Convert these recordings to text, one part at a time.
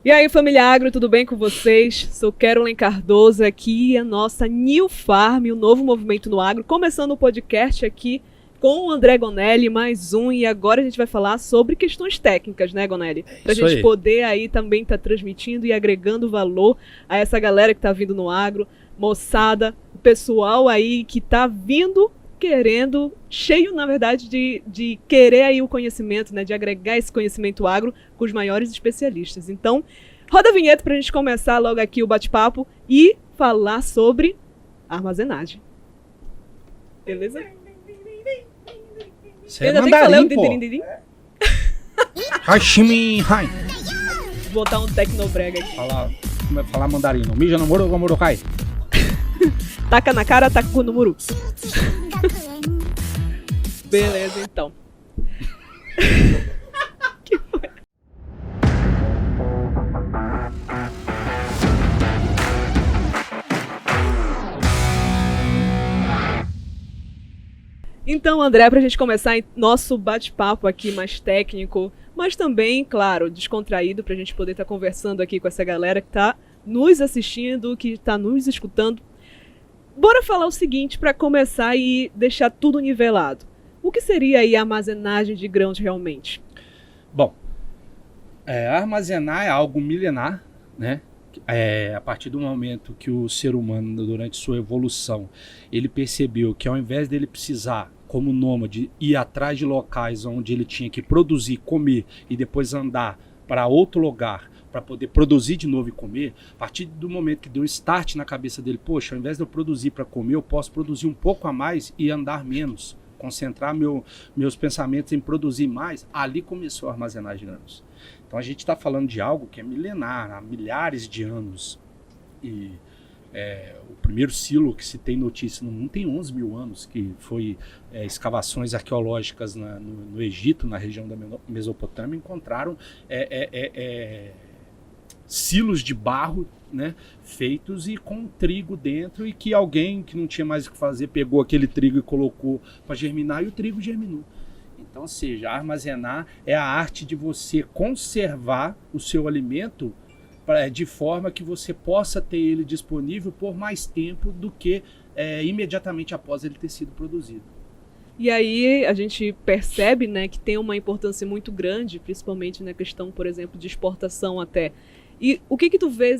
E aí, família Agro, tudo bem com vocês? Sou Caroline Cardoso, aqui a nossa New Farm, o novo movimento no agro, começando o podcast aqui com o André Gonelli, mais um, e agora a gente vai falar sobre questões técnicas, né, Gonelli? Pra gente poder aí também estar transmitindo e agregando valor a essa galera que tá vindo no agro, moçada, o pessoal aí que tá vindo querendo, cheio, na verdade, de querer aí o conhecimento, né, de agregar esse conhecimento agro com os maiores especialistas. Então, roda a vinheta pra gente começar logo aqui o bate-papo e falar sobre armazenagem. Beleza? Você é mandarim, pô. Hashimi, hai. Vou botar um tecnobrega aqui. Falar mandarim. Mija no muro, muro cai. Taca na cara, taca no muro. Beleza, então. Que foi? Então, André, pra gente começar nosso bate-papo aqui mais técnico, mas também, claro, descontraído, pra gente poder estar conversando aqui com essa galera que tá nos assistindo, que tá nos escutando. Bora falar o seguinte para começar e deixar tudo nivelado. O que seria aí a armazenagem de grãos realmente? Bom, armazenar é algo milenar, né? A partir do momento que o ser humano, durante sua evolução, ele percebeu que ao invés dele precisar, como nômade, ir atrás de locais onde ele tinha que produzir, comer e depois andar para outro lugar para poder produzir de novo e comer, a partir do momento que deu um start na cabeça dele, poxa, ao invés de eu produzir para comer, eu posso produzir um pouco a mais e andar menos, concentrar meus pensamentos em produzir mais, ali começou a armazenar de grãos. Então a gente está falando de algo que é milenar, há milhares de anos. E o primeiro silo que se tem notícia no mundo tem 11 mil anos, que foi escavações arqueológicas no Egito, na região da Mesopotâmia, encontraram silos de barro, né, feitos e com trigo dentro, e que alguém que não tinha mais o que fazer pegou aquele trigo e colocou para germinar, e o trigo germinou. Então, ou seja, armazenar é a arte de você conservar o seu alimento de forma que você possa ter ele disponível por mais tempo do que imediatamente após ele ter sido produzido. E aí a gente percebe, né, que tem uma importância muito grande, principalmente na questão, por exemplo, de exportação até. E o que tu vê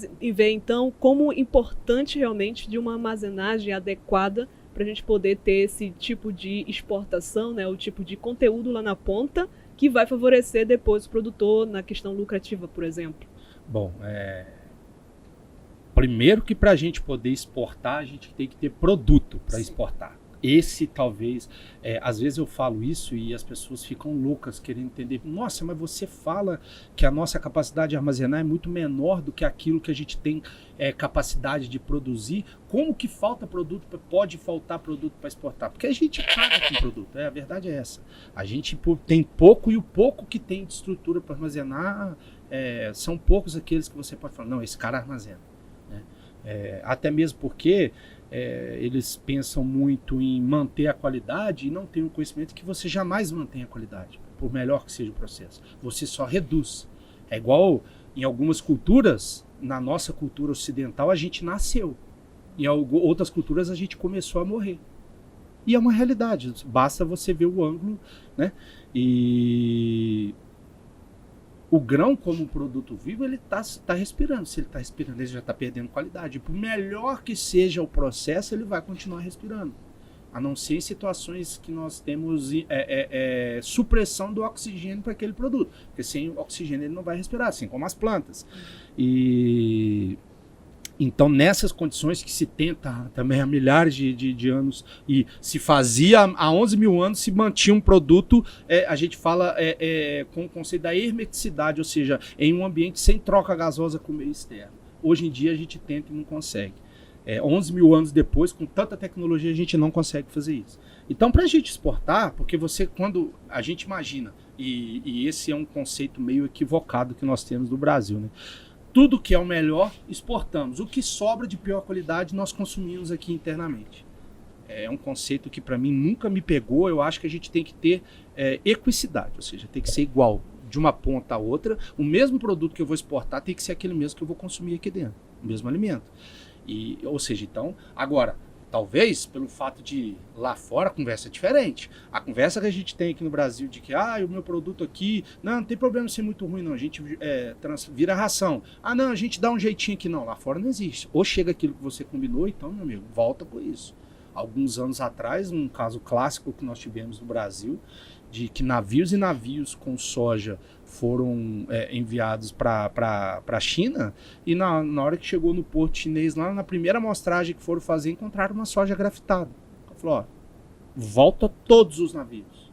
então como importante realmente de uma armazenagem adequada para a gente poder ter esse tipo de exportação, né, o tipo de conteúdo lá na ponta que vai favorecer depois o produtor na questão lucrativa, por exemplo? Bom, primeiro que para a gente poder exportar, a gente tem que ter produto para exportar. Esse talvez, às vezes eu falo isso e as pessoas ficam loucas querendo entender. Nossa, mas você fala que a nossa capacidade de armazenar é muito menor do que aquilo que a gente tem capacidade de produzir. Como que falta produto, pode faltar produto para exportar? Porque a gente paga com produto, a verdade é essa. A gente tem pouco e o pouco que tem de estrutura para armazenar, são poucos aqueles que você pode falar, não, esse cara armazena. Né? Até mesmo porque eles pensam muito em manter a qualidade e não têm o conhecimento que você jamais mantém a qualidade, por melhor que seja o processo. Você só reduz. É igual em algumas culturas, na nossa cultura ocidental, a gente nasceu. Em outras culturas, a gente começou a morrer. E é uma realidade, basta você ver o ângulo, né? E o grão, como um produto vivo, ele está respirando. Se ele está respirando, ele já está perdendo qualidade. Por melhor que seja o processo, ele vai continuar respirando. A não ser em situações que nós temos supressão do oxigênio para aquele produto. Porque sem oxigênio ele não vai respirar, assim como as plantas. Então, nessas condições que se tenta também há milhares de anos e se fazia há 11 mil anos, se mantinha um produto, a gente fala com o conceito da hermeticidade, ou seja, em um ambiente sem troca gasosa com o meio externo. Hoje em dia a gente tenta e não consegue. 11 mil anos depois, com tanta tecnologia, a gente não consegue fazer isso. Então, para a gente exportar, porque quando a gente imagina, e esse é um conceito meio equivocado que nós temos no Brasil, né? Tudo que é o melhor, exportamos. O que sobra de pior qualidade, nós consumimos aqui internamente. É um conceito que para mim nunca me pegou. Eu acho que a gente tem que ter equicidade, ou seja, tem que ser igual de uma ponta a outra, o mesmo produto que eu vou exportar tem que ser aquele mesmo que eu vou consumir aqui dentro, o mesmo alimento. Ou seja, então, agora, talvez pelo fato de lá fora a conversa é diferente. A conversa que a gente tem aqui no Brasil de que o meu produto aqui, não tem problema ser muito ruim não, a gente vira ração. Não, a gente dá um jeitinho aqui. Não, lá fora não existe. Ou chega aquilo que você combinou, então, meu amigo, volta com isso. Alguns anos atrás, um caso clássico que nós tivemos no Brasil, de que navios e navios com soja foram enviados para a China, e na hora que chegou no porto chinês, lá na primeira amostragem que foram fazer, encontraram uma soja grafitada. Falou, volta todos os navios.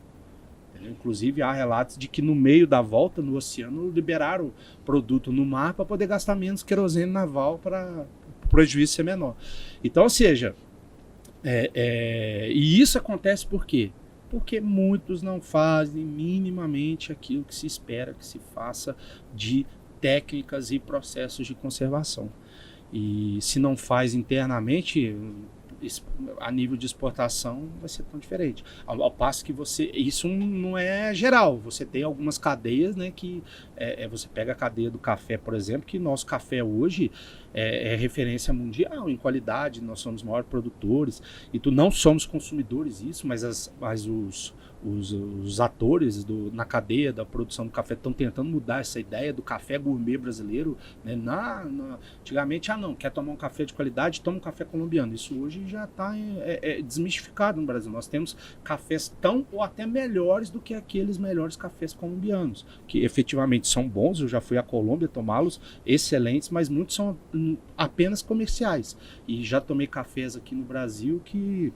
Inclusive há relatos de que no meio da volta no oceano liberaram o produto no mar para poder gastar menos querosene naval para o prejuízo ser menor. Então, ou seja, e isso acontece por quê? Porque muitos não fazem minimamente aquilo que se espera que se faça de técnicas e processos de conservação. E se não faz internamente, a nível de exportação vai ser tão diferente. Ao passo que isso não é geral, você tem algumas cadeias, né, que você pega a cadeia do café, por exemplo, que nosso café hoje é referência mundial em qualidade, nós somos os maiores produtores, e não somos consumidores isso, mas os atores na cadeia da produção do café estão tentando mudar essa ideia do café gourmet brasileiro, né? Antigamente, não, quer tomar um café de qualidade, toma um café colombiano. Isso hoje já está desmistificado no Brasil. Nós temos cafés tão ou até melhores do que aqueles melhores cafés colombianos, que efetivamente são bons. Eu já fui à Colômbia tomá-los, excelentes, mas muitos são apenas comerciais. E já tomei cafés aqui no Brasil que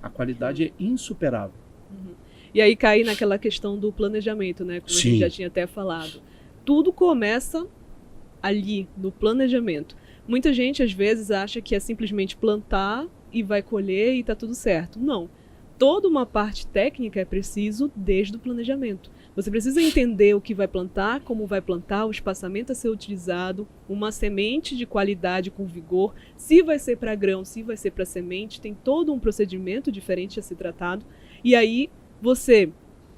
a qualidade é insuperável. Uhum. E aí cair naquela questão do planejamento, né? Como Sim. A gente já tinha até falado. Tudo começa ali, no planejamento. Muita gente, às vezes, acha que é simplesmente plantar e vai colher e está tudo certo. Não. Toda uma parte técnica é preciso desde o planejamento. Você precisa entender o que vai plantar, como vai plantar, o espaçamento a ser utilizado, uma semente de qualidade com vigor, se vai ser para grão, se vai ser para semente, tem todo um procedimento diferente a ser tratado. E aí você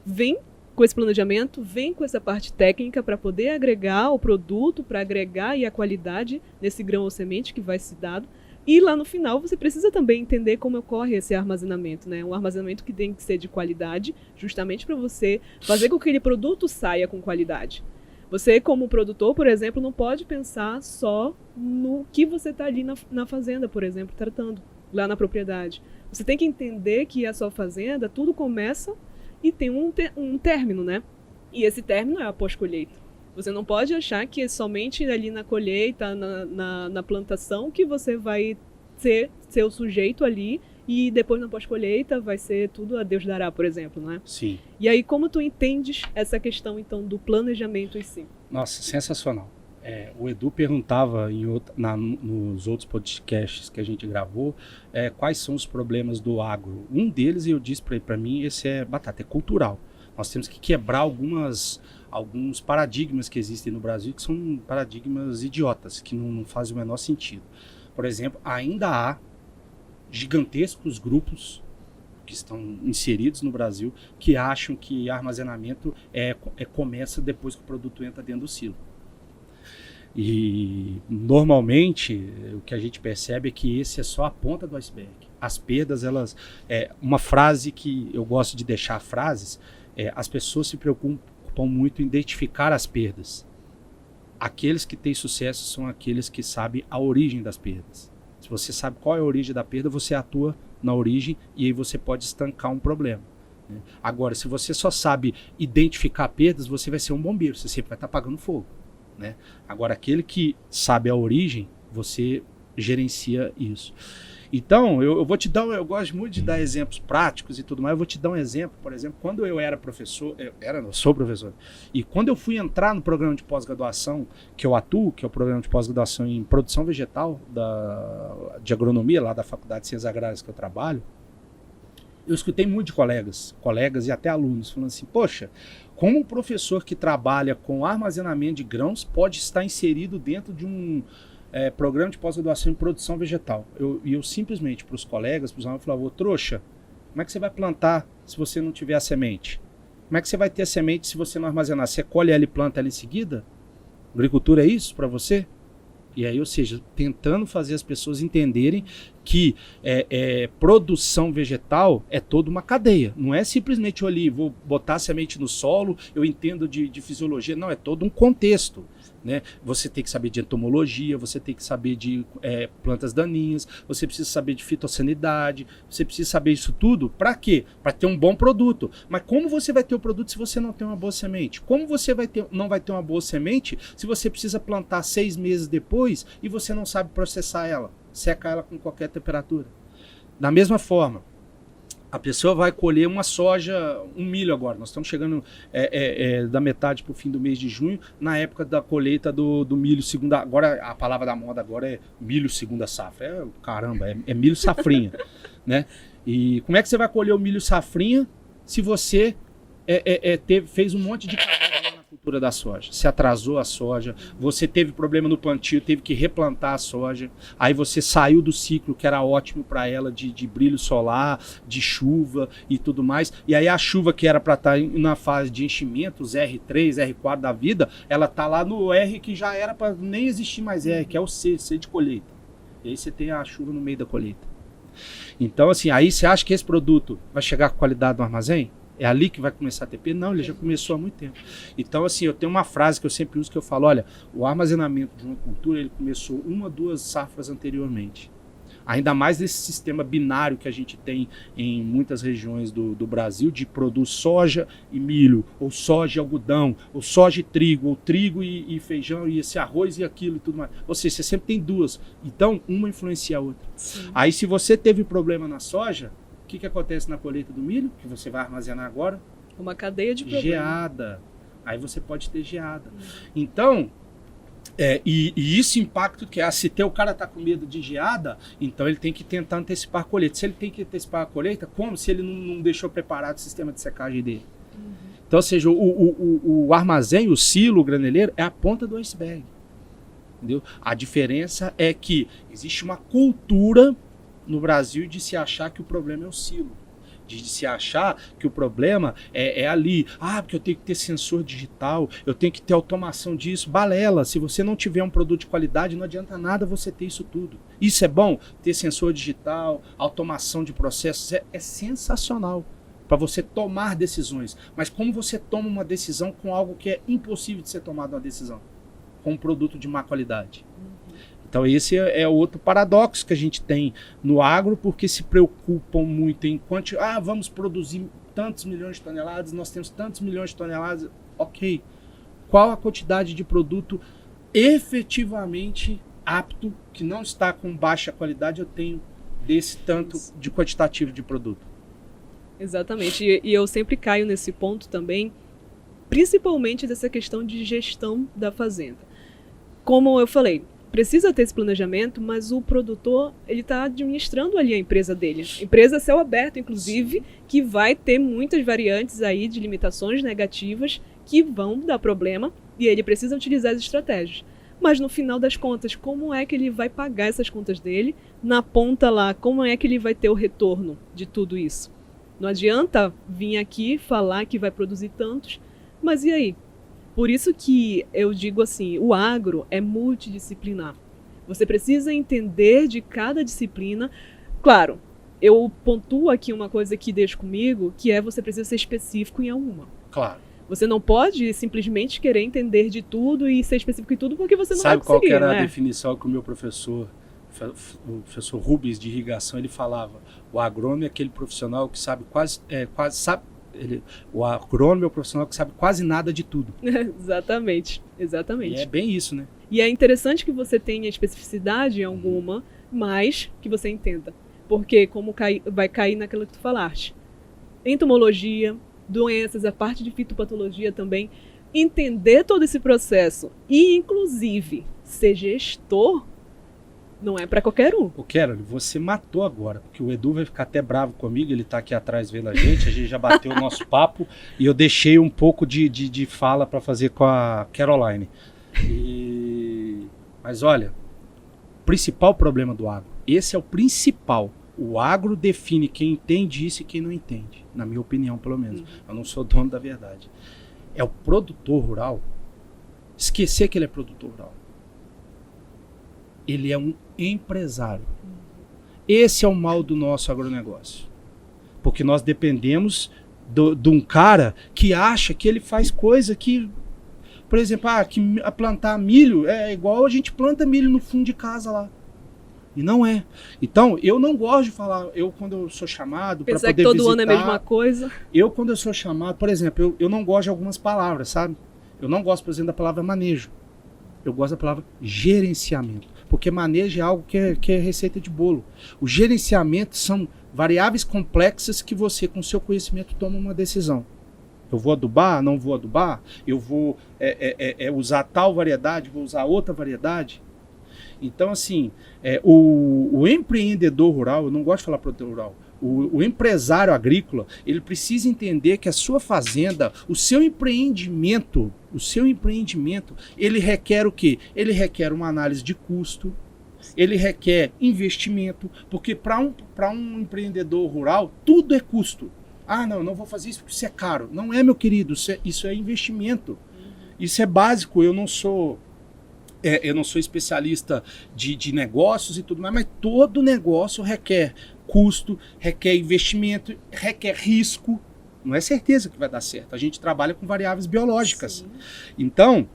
vem com esse planejamento, vem com essa parte técnica para poder agregar o produto, para agregar a qualidade nesse grão ou semente que vai ser dado. E lá no final você precisa também entender como ocorre esse armazenamento, né? Um armazenamento que tem que ser de qualidade, justamente para você fazer com que aquele produto saia com qualidade. Você, como produtor, por exemplo, não pode pensar só no que você está ali na fazenda, por exemplo, tratando, lá na propriedade. Você tem que entender que a sua fazenda, tudo começa e tem um término, né? E esse término é a pós-colheita. Você não pode achar que é somente ali na colheita, na plantação, que você vai ser o sujeito ali e depois na pós-colheita vai ser tudo a Deus dará, por exemplo, né? Sim. E aí, como tu entendes essa questão, então, do planejamento em si? Nossa, sensacional. O Edu perguntava nos outros podcasts que a gente gravou quais são os problemas do agro. Um deles, eu disse para mim, esse é batata, é cultural. Nós temos que quebrar alguns paradigmas que existem no Brasil, que são paradigmas idiotas, que não fazem o menor sentido. Por exemplo, ainda há gigantescos grupos que estão inseridos no Brasil que acham que armazenamento começa depois que o produto entra dentro do silo. E normalmente o que a gente percebe é que esse é só a ponta do iceberg. As perdas, uma frase que eu gosto de deixar frases, as pessoas se preocupam muito em identificar as perdas. Aqueles que têm sucesso são aqueles que sabem a origem das perdas. Se você sabe qual é a origem da perda, você atua na origem e aí você pode estancar um problema. Né? Agora, se você só sabe identificar perdas, você vai ser um bombeiro, você sempre vai estar apagando fogo. Né? Agora, aquele que sabe a origem, você gerencia isso. Então, eu vou te dar, eu gosto muito de dar exemplos práticos e tudo mais. Eu vou te dar um exemplo, por exemplo, quando eu era professor, sou professor, e quando eu fui entrar no programa de pós-graduação que eu atuo, que é o programa de pós-graduação em produção vegetal de agronomia, lá da Faculdade de Ciências Agrárias que eu trabalho, eu escutei muito de colegas e até alunos falando assim, poxa, como um professor que trabalha com armazenamento de grãos pode estar inserido dentro de um programa de pós-graduação em produção vegetal? Eu simplesmente, para os colegas, para os alunos, eu falava, ô trouxa, como é que você vai plantar se você não tiver a semente? Como é que você vai ter a semente se você não armazenar? Você colhe ela e planta ela em seguida? Agricultura é isso para você? E aí, ou seja, tentando fazer as pessoas entenderem que produção vegetal é toda uma cadeia. Não é simplesmente eu ali, vou botar a semente no solo, eu entendo de fisiologia. Não, é todo um contexto. Né? Você tem que saber de entomologia, você tem que saber de plantas daninhas, você precisa saber de fitossanidade, você precisa saber isso tudo. Para quê? Para ter um bom produto. Mas como você vai ter o produto se você não tem uma boa semente? Como você não vai ter uma boa semente se você precisa plantar 6 meses depois e você não sabe processar ela, secar ela com qualquer temperatura? Da mesma forma, a pessoa vai colher uma soja, um milho agora. Nós estamos chegando da metade para o fim do mês de junho, na época da colheita do milho segunda. Agora, a palavra da moda agora é milho segunda safra. Caramba, é milho safrinha. Né? E como é que você vai colher o milho safrinha se você fez um monte de cagada na cultura da soja? Se atrasou a soja, você teve problema no plantio, teve que replantar a soja, aí você saiu do ciclo que era ótimo para ela de brilho solar, de chuva e tudo mais, e aí a chuva que era para estar na fase de enchimento, os R3, R4 da vida, ela tá lá no R que já era para nem existir mais R, que é o C de colheita. E aí você tem a chuva no meio da colheita. Então assim, aí você acha que esse produto vai chegar com qualidade no armazém? É ali que vai começar a ter perda? Não, ele já começou há muito tempo. Então, assim, eu tenho uma frase que eu sempre uso que eu falo, olha, o armazenamento de uma cultura, ele começou 1 ou 2 safras anteriormente. Ainda mais nesse sistema binário que a gente tem em muitas regiões do Brasil, de produz soja e milho, ou soja e algodão, ou soja e trigo, ou trigo e feijão, e esse arroz e aquilo e tudo mais. Ou seja, você sempre tem 2. Então, uma influencia a outra. Sim. Aí, se você teve problema na soja, o que acontece na colheita do milho? Que você vai armazenar agora? Uma cadeia de problemas. Geada. Aí você pode ter geada. Então, e isso impacto que se o cara está com medo de geada, então ele tem que tentar antecipar a colheita. Se ele tem que antecipar a colheita, como se ele não deixou preparado o sistema de secagem dele? Então, ou seja, o armazém, o silo, o graneleiro, é a ponta do iceberg. Entendeu? A diferença é que existe uma cultura no Brasil de se achar que o problema é o silo, de se achar que o problema é ali, porque eu tenho que ter sensor digital, eu tenho que ter automação disso, balela, se você não tiver um produto de qualidade, não adianta nada você ter isso tudo. Isso é bom, ter sensor digital, automação de processos, é sensacional para você tomar decisões, mas como você toma uma decisão com algo que é impossível de ser tomado uma decisão, com um produto de má qualidade? Então esse é outro paradoxo que a gente tem no agro, porque se preocupam muito em vamos produzir tantos milhões de toneladas, nós temos tantos milhões de toneladas, ok. Qual a quantidade de produto efetivamente apto, que não está com baixa qualidade, eu tenho desse tanto de quantitativo de produto? Exatamente, e eu sempre caio nesse ponto também, principalmente dessa questão de gestão da fazenda. Como eu falei, precisa ter esse planejamento, mas o produtor, ele está administrando ali a empresa dele. Empresa a céu aberto, inclusive, que vai ter muitas variantes aí de limitações negativas que vão dar problema e ele precisa utilizar as estratégias. Mas no final das contas, como é que ele vai pagar essas contas dele? Na ponta lá, como é que ele vai ter o retorno de tudo isso? Não adianta vir aqui falar que vai produzir tantos, mas e aí? Por isso que eu digo assim, o agro é multidisciplinar. Você precisa entender de cada disciplina. Claro, eu pontuo aqui uma coisa que deixo comigo, que é você precisa ser específico em alguma. Claro. Você não pode simplesmente querer entender de tudo e ser específico em tudo, porque você não vai conseguir. Sabe qual que era a definição que o meu professor, o professor Rubens de irrigação, ele falava? O agrônomo é aquele profissional que sabe o agrônomo é o profissional que sabe quase nada de tudo. Exatamente. E é bem isso, né? E é interessante que você tenha especificidade em alguma, mas que você entenda. Porque vai cair naquilo que tu falaste. Entomologia, doenças, a parte de fitopatologia também. Entender todo esse processo e, inclusive, ser gestor não é para qualquer um. Ô, Carol, você matou agora, porque o Edu vai ficar até bravo comigo, ele tá aqui atrás vendo a gente já bateu o nosso papo e eu deixei um pouco de fala para fazer com a Caroline. Mas olha, principal problema do agro, esse é o principal, O agro define quem entende isso e quem não entende, na minha opinião, pelo menos. Eu não sou dono da verdade. É o produtor rural esquecer que ele é produtor rural. Ele é um empresário. Esse é o mal do nosso agronegócio. Porque nós dependemos de um cara que acha que ele faz coisa que... Por exemplo, que plantar milho é igual a gente planta milho no fundo de casa lá. E não é. Então, eu não gosto de falar, quando eu sou chamado para poder visitar... Apesar que todo ano é a mesma coisa. Quando eu sou chamado, por exemplo, eu não gosto de algumas palavras, sabe? Eu não gosto, por exemplo, da palavra manejo. Eu gosto da palavra gerenciamento. Porque manejo é algo que é receita de bolo. O gerenciamento são variáveis complexas que você, com seu conhecimento, toma uma decisão. Eu vou adubar, não vou adubar? Eu vou usar tal variedade, vou usar outra variedade? Então, assim, o empreendedor rural, eu não gosto de falar produtor rural, o empresário agrícola, ele precisa entender que a sua fazenda, o seu empreendimento, ele requer o quê? Ele requer uma análise de custo, ele requer investimento, porque para um empreendedor rural, tudo é custo. Não vou fazer isso porque isso é caro. Não é, meu querido, isso é investimento. Isso é básico. Eu não sou especialista de negócios e tudo mais, mas todo negócio requer custo, requer investimento, requer risco. Não é certeza que vai dar certo. A gente trabalha com variáveis biológicas. Sim. Então,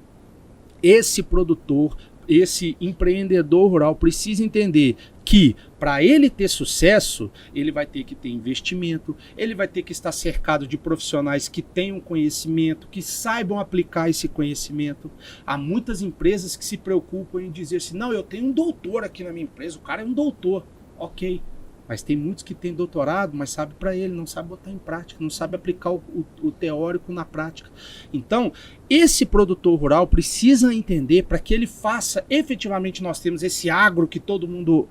esse produtor, esse empreendedor rural precisa entender que para ele ter sucesso, ele vai ter que ter investimento, ele vai ter que estar cercado de profissionais que tenham conhecimento, que saibam aplicar esse conhecimento. Há muitas empresas que se preocupam em dizer assim, não, eu tenho um doutor aqui na minha empresa, o cara é um doutor. Ok, mas tem muitos que têm doutorado, mas sabe para ele, não sabe botar em prática, não sabe aplicar o teórico na prática. Então, esse produtor rural precisa entender para que ele faça, efetivamente nós temos esse agro que todo mundo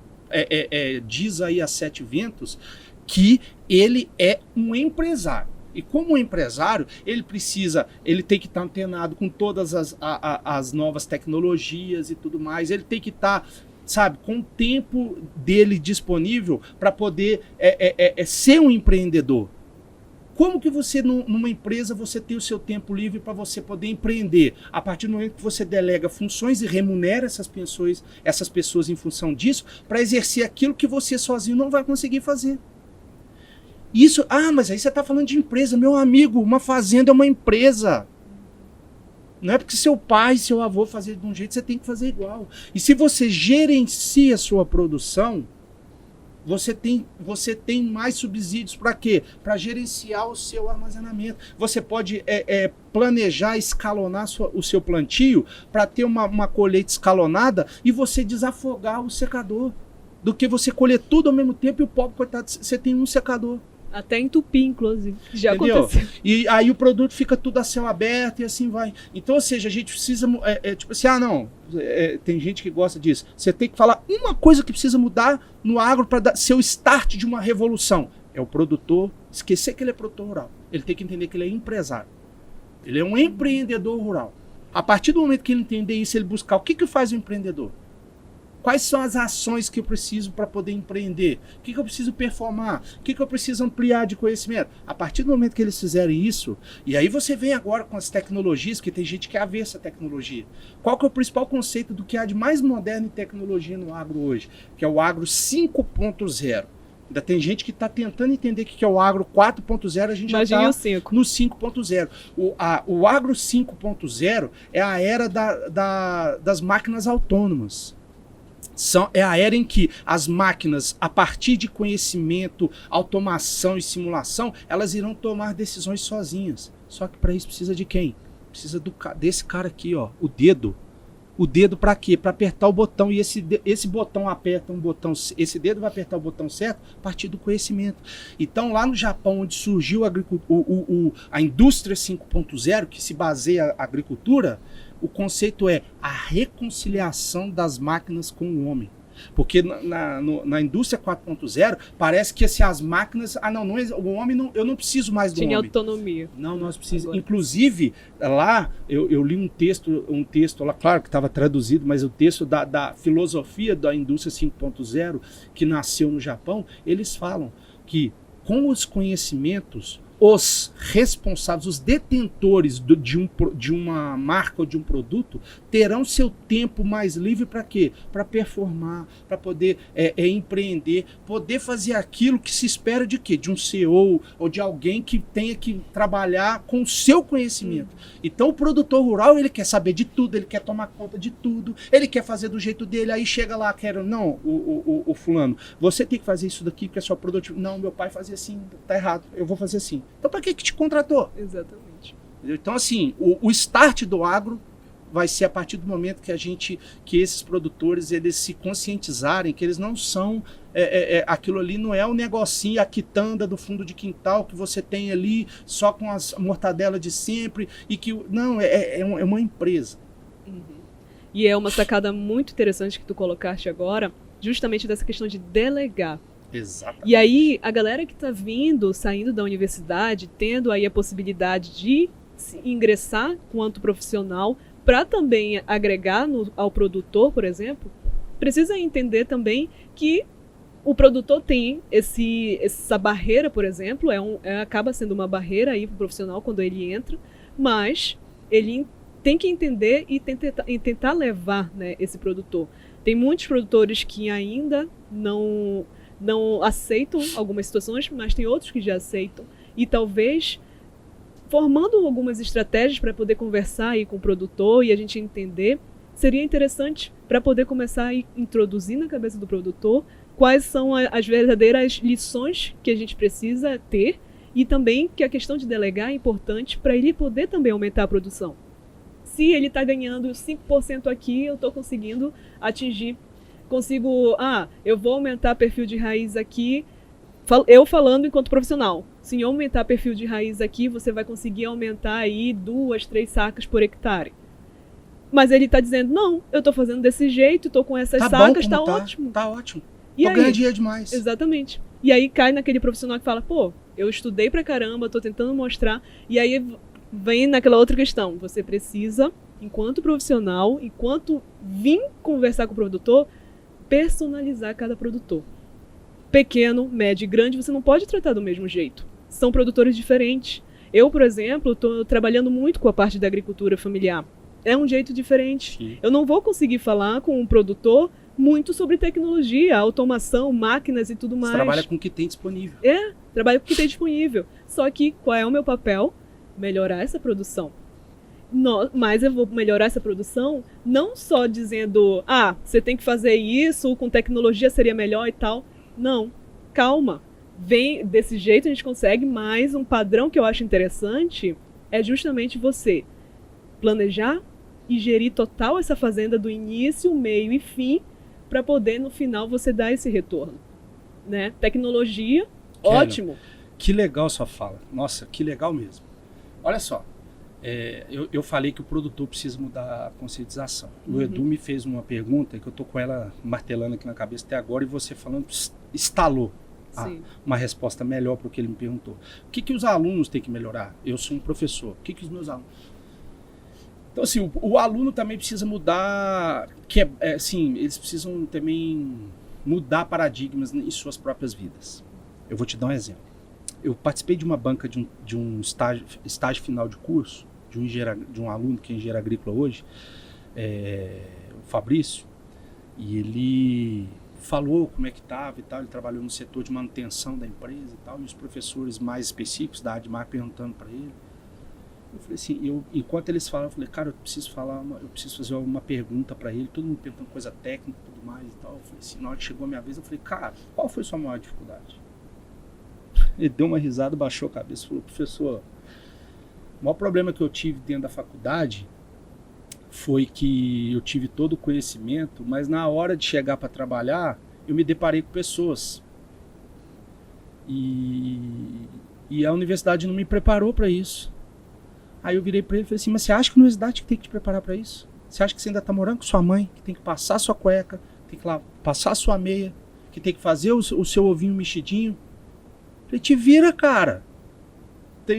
diz aí a sete ventos, que ele é um empresário. E como empresário, ele tem que estar antenado com todas as novas tecnologias e tudo mais, ele tem que estar, com o tempo dele disponível para poder ser um empreendedor. Como que você, numa empresa, você tem o seu tempo livre para você poder empreender? A partir do momento que você delega funções e remunera essas pessoas em função disso, para exercer aquilo que você sozinho não vai conseguir fazer. Isso, mas aí você está falando de empresa. Meu amigo, uma fazenda é uma empresa. Não é porque seu pai, seu avô fazer de um jeito, você tem que fazer igual. E se você gerencia a sua produção, você tem mais subsídios para quê? Para gerenciar o seu armazenamento. Você pode planejar, escalonar o seu plantio para ter uma colheita escalonada e você desafogar o secador. Do que você colher tudo ao mesmo tempo e o pobre, coitado, você tem um secador. Até entupir, inclusive. Já entendeu? Aconteceu. E aí o produto fica tudo a céu aberto e assim vai. Então, ou seja, a gente precisa... tipo assim, tem gente que gosta disso. Você tem que falar uma coisa que precisa mudar no agro para ser o start de uma revolução. É o produtor esquecer que ele é produtor rural. Ele tem que entender que ele é empresário. Ele é um empreendedor rural. A partir do momento que ele entender isso, ele buscar o que faz o empreendedor. Quais são as ações que eu preciso para poder empreender? O que eu preciso performar? O que eu preciso ampliar de conhecimento? A partir do momento que eles fizerem isso, e aí você vem agora com as tecnologias, que tem gente que é avessa a tecnologia. Qual que é o principal conceito do que há de mais moderno em tecnologia no agro hoje? Que é o agro 5.0. Ainda tem gente que está tentando entender o que é o agro 4.0, a gente já está no 5.0. O agro 5.0 é a era das máquinas autônomas. É a era em que as máquinas, a partir de conhecimento, automação e simulação, elas irão tomar decisões sozinhas. Só que para isso precisa de quem? Precisa desse cara aqui, ó, o dedo. O dedo para quê? Para apertar o botão. E esse botão aperta um botão. Esse dedo vai apertar o botão certo a partir do conhecimento. Então, lá no Japão, onde surgiu a indústria 5.0, que se baseia na agricultura, o conceito é a reconciliação das máquinas com o homem. Porque na indústria 4.0, parece que assim, as máquinas... o homem, eu não preciso mais do Tinha homem. autonomia. Não, nós precisamos... Agora. Inclusive, lá, eu li um texto lá, claro que estava traduzido, mas o texto da filosofia da indústria 5.0, que nasceu no Japão, eles falam que com os conhecimentos, os responsáveis, os detentores de uma marca ou de um produto terão seu tempo mais livre para quê? Para performar, para poder empreender, poder fazer aquilo que se espera de quê? De um CEO ou de alguém que tenha que trabalhar com o seu conhecimento. Então o produtor rural, ele quer saber de tudo, ele quer tomar conta de tudo, ele quer fazer do jeito dele, aí chega lá, o fulano, você tem que fazer isso daqui porque é só produtivo. Não, meu pai fazia assim, tá errado, eu vou fazer assim. Então, para que te contratou? Exatamente. Então, assim, o start do agro vai ser a partir do momento que esses produtores, eles se conscientizarem que eles não são, aquilo ali não é um negocinho, a quitanda do fundo de quintal que você tem ali só com as mortadelas de sempre, e que, não, é uma empresa. Uhum. E é uma sacada muito interessante que tu colocaste agora, justamente dessa questão de delegar. Exatamente. E aí, a galera que está saindo da universidade, tendo aí a possibilidade de ingressar quanto profissional, para também agregar ao produtor, por exemplo, precisa entender também que o produtor tem essa barreira, por exemplo, acaba sendo uma barreira aí para o profissional quando ele entra, mas ele tem que entender e tentar levar, né, esse produtor. Tem muitos produtores que ainda não aceitam algumas situações, mas tem outros que já aceitam. E talvez formando algumas estratégias para poder conversar aí com o produtor e a gente entender, seria interessante para poder começar a introduzir na cabeça do produtor quais são as verdadeiras lições que a gente precisa ter, e também que a questão de delegar é importante para ele poder também aumentar a produção. Se ele está ganhando 5% aqui, eu estou conseguindo atingir. Eu vou aumentar perfil de raiz aqui, eu falando enquanto profissional. Se aumentar perfil de raiz aqui, você vai conseguir aumentar aí 2, 3 sacas por hectare. Mas ele está dizendo, não, eu estou fazendo desse jeito, estou com essas sacas, está ótimo. Tá ótimo. E tô ganhando dinheiro demais. Exatamente. E aí cai naquele profissional que fala, pô, eu estudei pra caramba, estou tentando mostrar, e aí vem naquela outra questão, você precisa, enquanto profissional, enquanto vir conversar com o produtor, personalizar cada produtor. Pequeno, médio e grande, você não pode tratar do mesmo jeito. São produtores diferentes. Eu, por exemplo, estou trabalhando muito com a parte da agricultura familiar. É um jeito diferente. Sim. Eu não vou conseguir falar com um produtor muito sobre tecnologia, automação, máquinas e tudo mais. Você trabalha com o que tem disponível. Trabalho com o que tem disponível. Só que qual é o meu papel? Melhorar essa produção. Mas eu vou melhorar essa produção não só dizendo, você tem que fazer isso, com tecnologia seria melhor e tal. Não, calma. Desse jeito a gente consegue, mas um padrão que eu acho interessante é justamente você planejar e gerir total essa fazenda do início, meio e fim, para poder no final você dar esse retorno. Né? Tecnologia, ótimo. Que legal sua fala. Nossa, que legal mesmo. Olha só. Eu falei que o produtor precisa mudar a conscientização. O Edu me fez uma pergunta que eu tô com ela martelando aqui na cabeça até agora, e você falando, estalou uma resposta melhor para o que ele me perguntou. O que os alunos têm que melhorar? Eu sou um professor. O que os meus alunos... Então, assim, o aluno também precisa mudar, eles precisam também mudar paradigmas em suas próprias vidas. Eu vou te dar um exemplo. Eu participei de uma banca de um estágio final de curso, de um aluno que é engenheiro agrícola hoje, o Fabrício, e ele falou como é que estava e tal, ele trabalhou no setor de manutenção da empresa e tal, e os professores mais específicos da ADMAR perguntando para ele. Eu falei assim, enquanto eles falavam, eu falei, cara, eu preciso fazer uma pergunta para ele, todo mundo perguntando coisa técnica e tudo mais e tal. Eu falei assim, na hora que chegou a minha vez, eu falei, cara, qual foi a sua maior dificuldade? Ele deu uma risada, baixou a cabeça e falou, professor, o maior problema que eu tive dentro da faculdade foi que eu tive todo o conhecimento, mas na hora de chegar para trabalhar, eu me deparei com pessoas. E a universidade não me preparou para isso. Aí eu virei para ele e falei assim, mas você acha que a universidade tem que te preparar para isso? Você acha que você ainda está morando com sua mãe, que tem que passar sua cueca, tem que lá passar a sua meia, que tem que fazer o seu ovinho mexidinho. Falei, te vira, cara.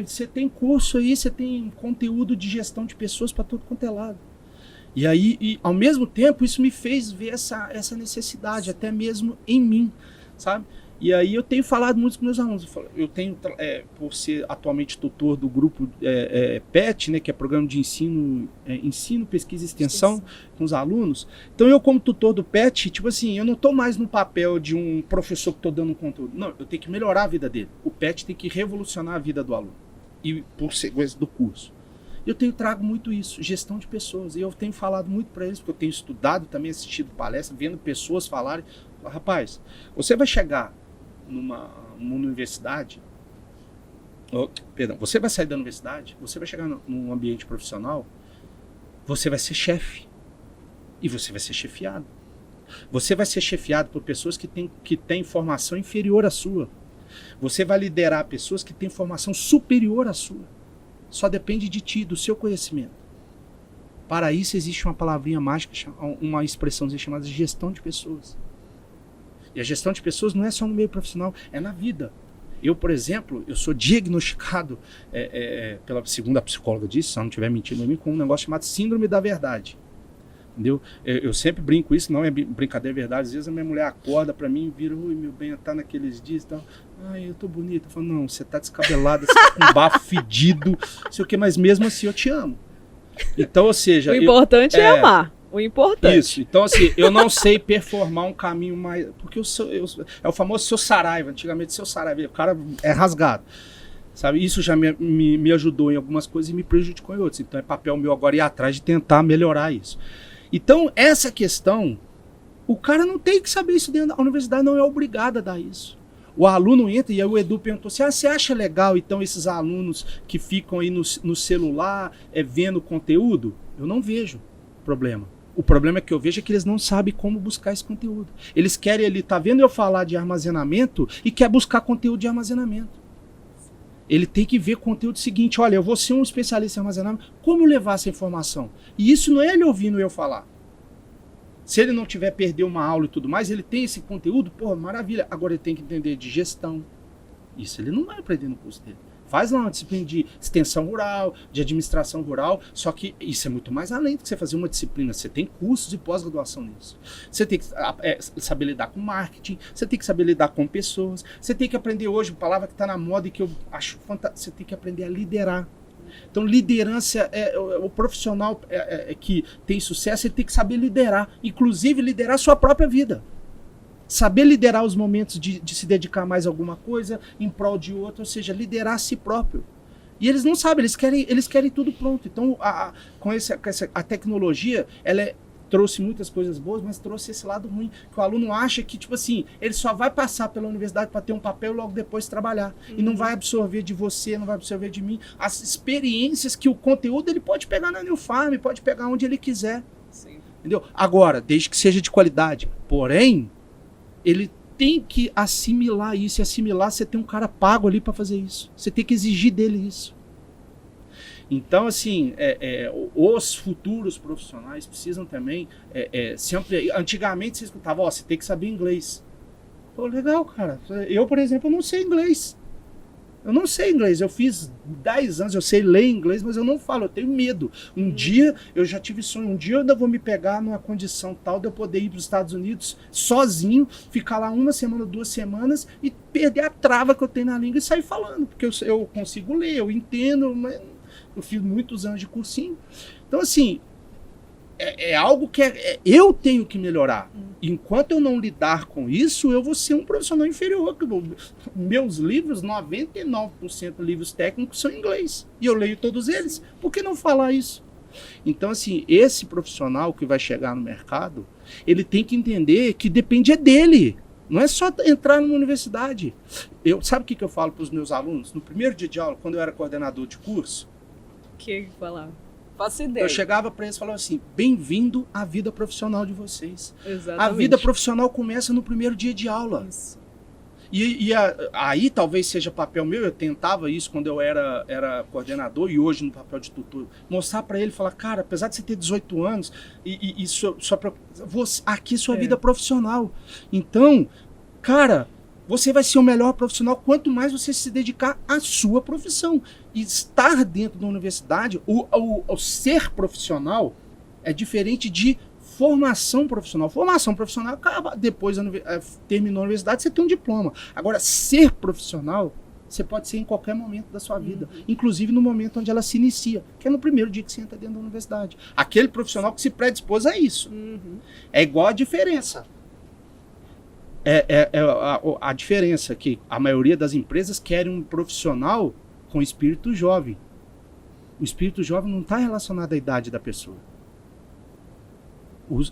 Você tem curso aí, você tem conteúdo de gestão de pessoas para tudo quanto é lado. E aí, ao mesmo tempo, isso me fez ver essa necessidade, até mesmo em mim, sabe? E aí eu tenho falado muito com meus alunos. Eu tenho, por ser atualmente tutor do grupo PET, né, que é Programa de Ensino, Pesquisa e Extensão, com os alunos. Então eu, como tutor do PET, tipo assim, eu não estou mais no papel de um professor que estou dando um conteúdo. Não, eu tenho que melhorar a vida dele. O PET tem que revolucionar a vida do aluno. E por sequência do curso. Eu trago muito isso, gestão de pessoas. E eu tenho falado muito para eles, porque eu tenho estudado também, assistido palestras, vendo pessoas falarem. Rapaz, você vai chegar numa universidade, você vai sair da universidade, você vai chegar num ambiente profissional, você vai ser chefe. E você vai ser chefiado. Você vai ser chefiado por pessoas que têm formação inferior à sua. Você vai liderar pessoas que têm formação superior à sua. Só depende de ti, do seu conhecimento. Para isso existe uma palavrinha mágica, uma expressãozinha chamada de gestão de pessoas. E a gestão de pessoas não é só no meio profissional, é na vida. Eu, por exemplo, eu sou diagnosticado, pela segunda psicóloga disso, se eu não estiver mentindo em mim, com um negócio chamado síndrome da verdade. Entendeu? Eu sempre brinco isso, não é brincadeira, é verdade. Às vezes a minha mulher acorda pra mim e vira, oi, meu bem, tá naqueles dias e tal. Ai, eu tô bonita. Eu falo, não, você tá descabelada, você tá com um bafo fedido, não sei o que, mas mesmo assim eu te amo. Então, ou seja... O importante é amar. O importante. Isso. Então, assim, eu não sei performar um caminho mais... Porque é o famoso seu Saraiva. Antigamente, seu Saraiva. O cara é rasgado. Sabe? Isso já me ajudou em algumas coisas e me prejudicou em outras. Então, é papel meu agora ir atrás de tentar melhorar isso. Então, essa questão, o cara não tem que saber isso dentro da universidade, não é obrigado a dar isso. O aluno entra, e aí o Edu perguntou assim, você acha legal, então, esses alunos que ficam aí no celular, vendo conteúdo? Eu não vejo problema. O problema que eu vejo é que eles não sabem como buscar esse conteúdo. Eles querem ali, tá vendo eu falar de armazenamento e quer buscar conteúdo de armazenamento. Ele tem que ver conteúdo seguinte, olha, eu vou ser um especialista em armazenamento, como levar essa informação? E isso não é ele ouvindo eu falar. Se ele não tiver perder uma aula e tudo mais, ele tem esse conteúdo, porra, maravilha. Agora ele tem que entender de gestão. Isso ele não vai aprender no curso dele. Faz lá uma disciplina de extensão rural, de administração rural, só que isso é muito mais além do que você fazer uma disciplina. Você tem cursos e pós-graduação nisso. Você tem que saber lidar com marketing, você tem que saber lidar com pessoas, você tem que aprender hoje, uma palavra que está na moda e que eu acho fantástica, você tem que aprender a liderar. Então, liderança, o profissional que tem sucesso, ele tem que saber liderar, inclusive liderar a sua própria vida. Saber liderar os momentos de se dedicar mais a alguma coisa em prol de outra, ou seja, liderar a si próprio. E eles não sabem, eles querem tudo pronto. Então, a tecnologia, ela trouxe muitas coisas boas, mas trouxe esse lado ruim, que o aluno acha que, tipo assim, ele só vai passar pela universidade para ter um papel e logo depois trabalhar. E não vai absorver de você, não vai absorver de mim as experiências que o conteúdo ele pode pegar na New Farm, pode pegar onde ele quiser. Sim. Entendeu? Agora, desde que seja de qualidade. Porém, ele tem que assimilar isso. E assimilar, você tem um cara pago ali para fazer isso. Você tem que exigir dele isso. Então, assim, os futuros profissionais precisam também se ampliar. Antigamente, você escutava, você tem que saber inglês. Pô, legal, cara. Eu, por exemplo, não sei inglês. Eu não sei inglês. Eu fiz 10 anos, eu sei ler inglês, mas eu não falo, eu tenho medo. Um dia, eu já tive sonho, um dia eu ainda vou me pegar numa condição tal de eu poder ir para os Estados Unidos sozinho, ficar lá 1 semana, 2 semanas e perder a trava que eu tenho na língua e sair falando. Porque eu consigo ler, eu entendo, mas... Eu fiz muitos anos de cursinho. Então, assim, é algo que eu tenho que melhorar. Enquanto eu não lidar com isso, eu vou ser um profissional inferior. Meus livros, 99% de livros técnicos são em inglês. E eu leio todos eles. Por que não falar isso? Então, assim, esse profissional que vai chegar no mercado, ele tem que entender que depende dele. Não é só entrar numa universidade. Sabe o que eu falo para os meus alunos? No primeiro dia de aula, quando eu era coordenador de curso, que falar? Faço ideia. Eu chegava para eles e falava assim, bem-vindo à vida profissional de vocês. Exatamente. A vida profissional começa no primeiro dia de aula. Isso. Aí talvez seja papel meu, eu tentava isso quando eu era coordenador e hoje no papel de tutor, mostrar para ele, falar, cara, apesar de você ter 18 anos, aqui sua vida profissional. Então, cara, você vai ser o melhor profissional quanto mais você se dedicar à sua profissão. E estar dentro da universidade, o ser profissional é diferente de formação profissional. Formação profissional acaba depois, terminou a universidade, você tem um diploma. Agora, ser profissional, você pode ser em qualquer momento da sua vida. Inclusive no momento onde ela se inicia, que é no primeiro dia que você entra dentro da universidade. Aquele profissional que se predispôs a isso. É igual a diferença. A diferença que a maioria das empresas querem um profissional com espírito jovem. O espírito jovem não está relacionado à idade da pessoa.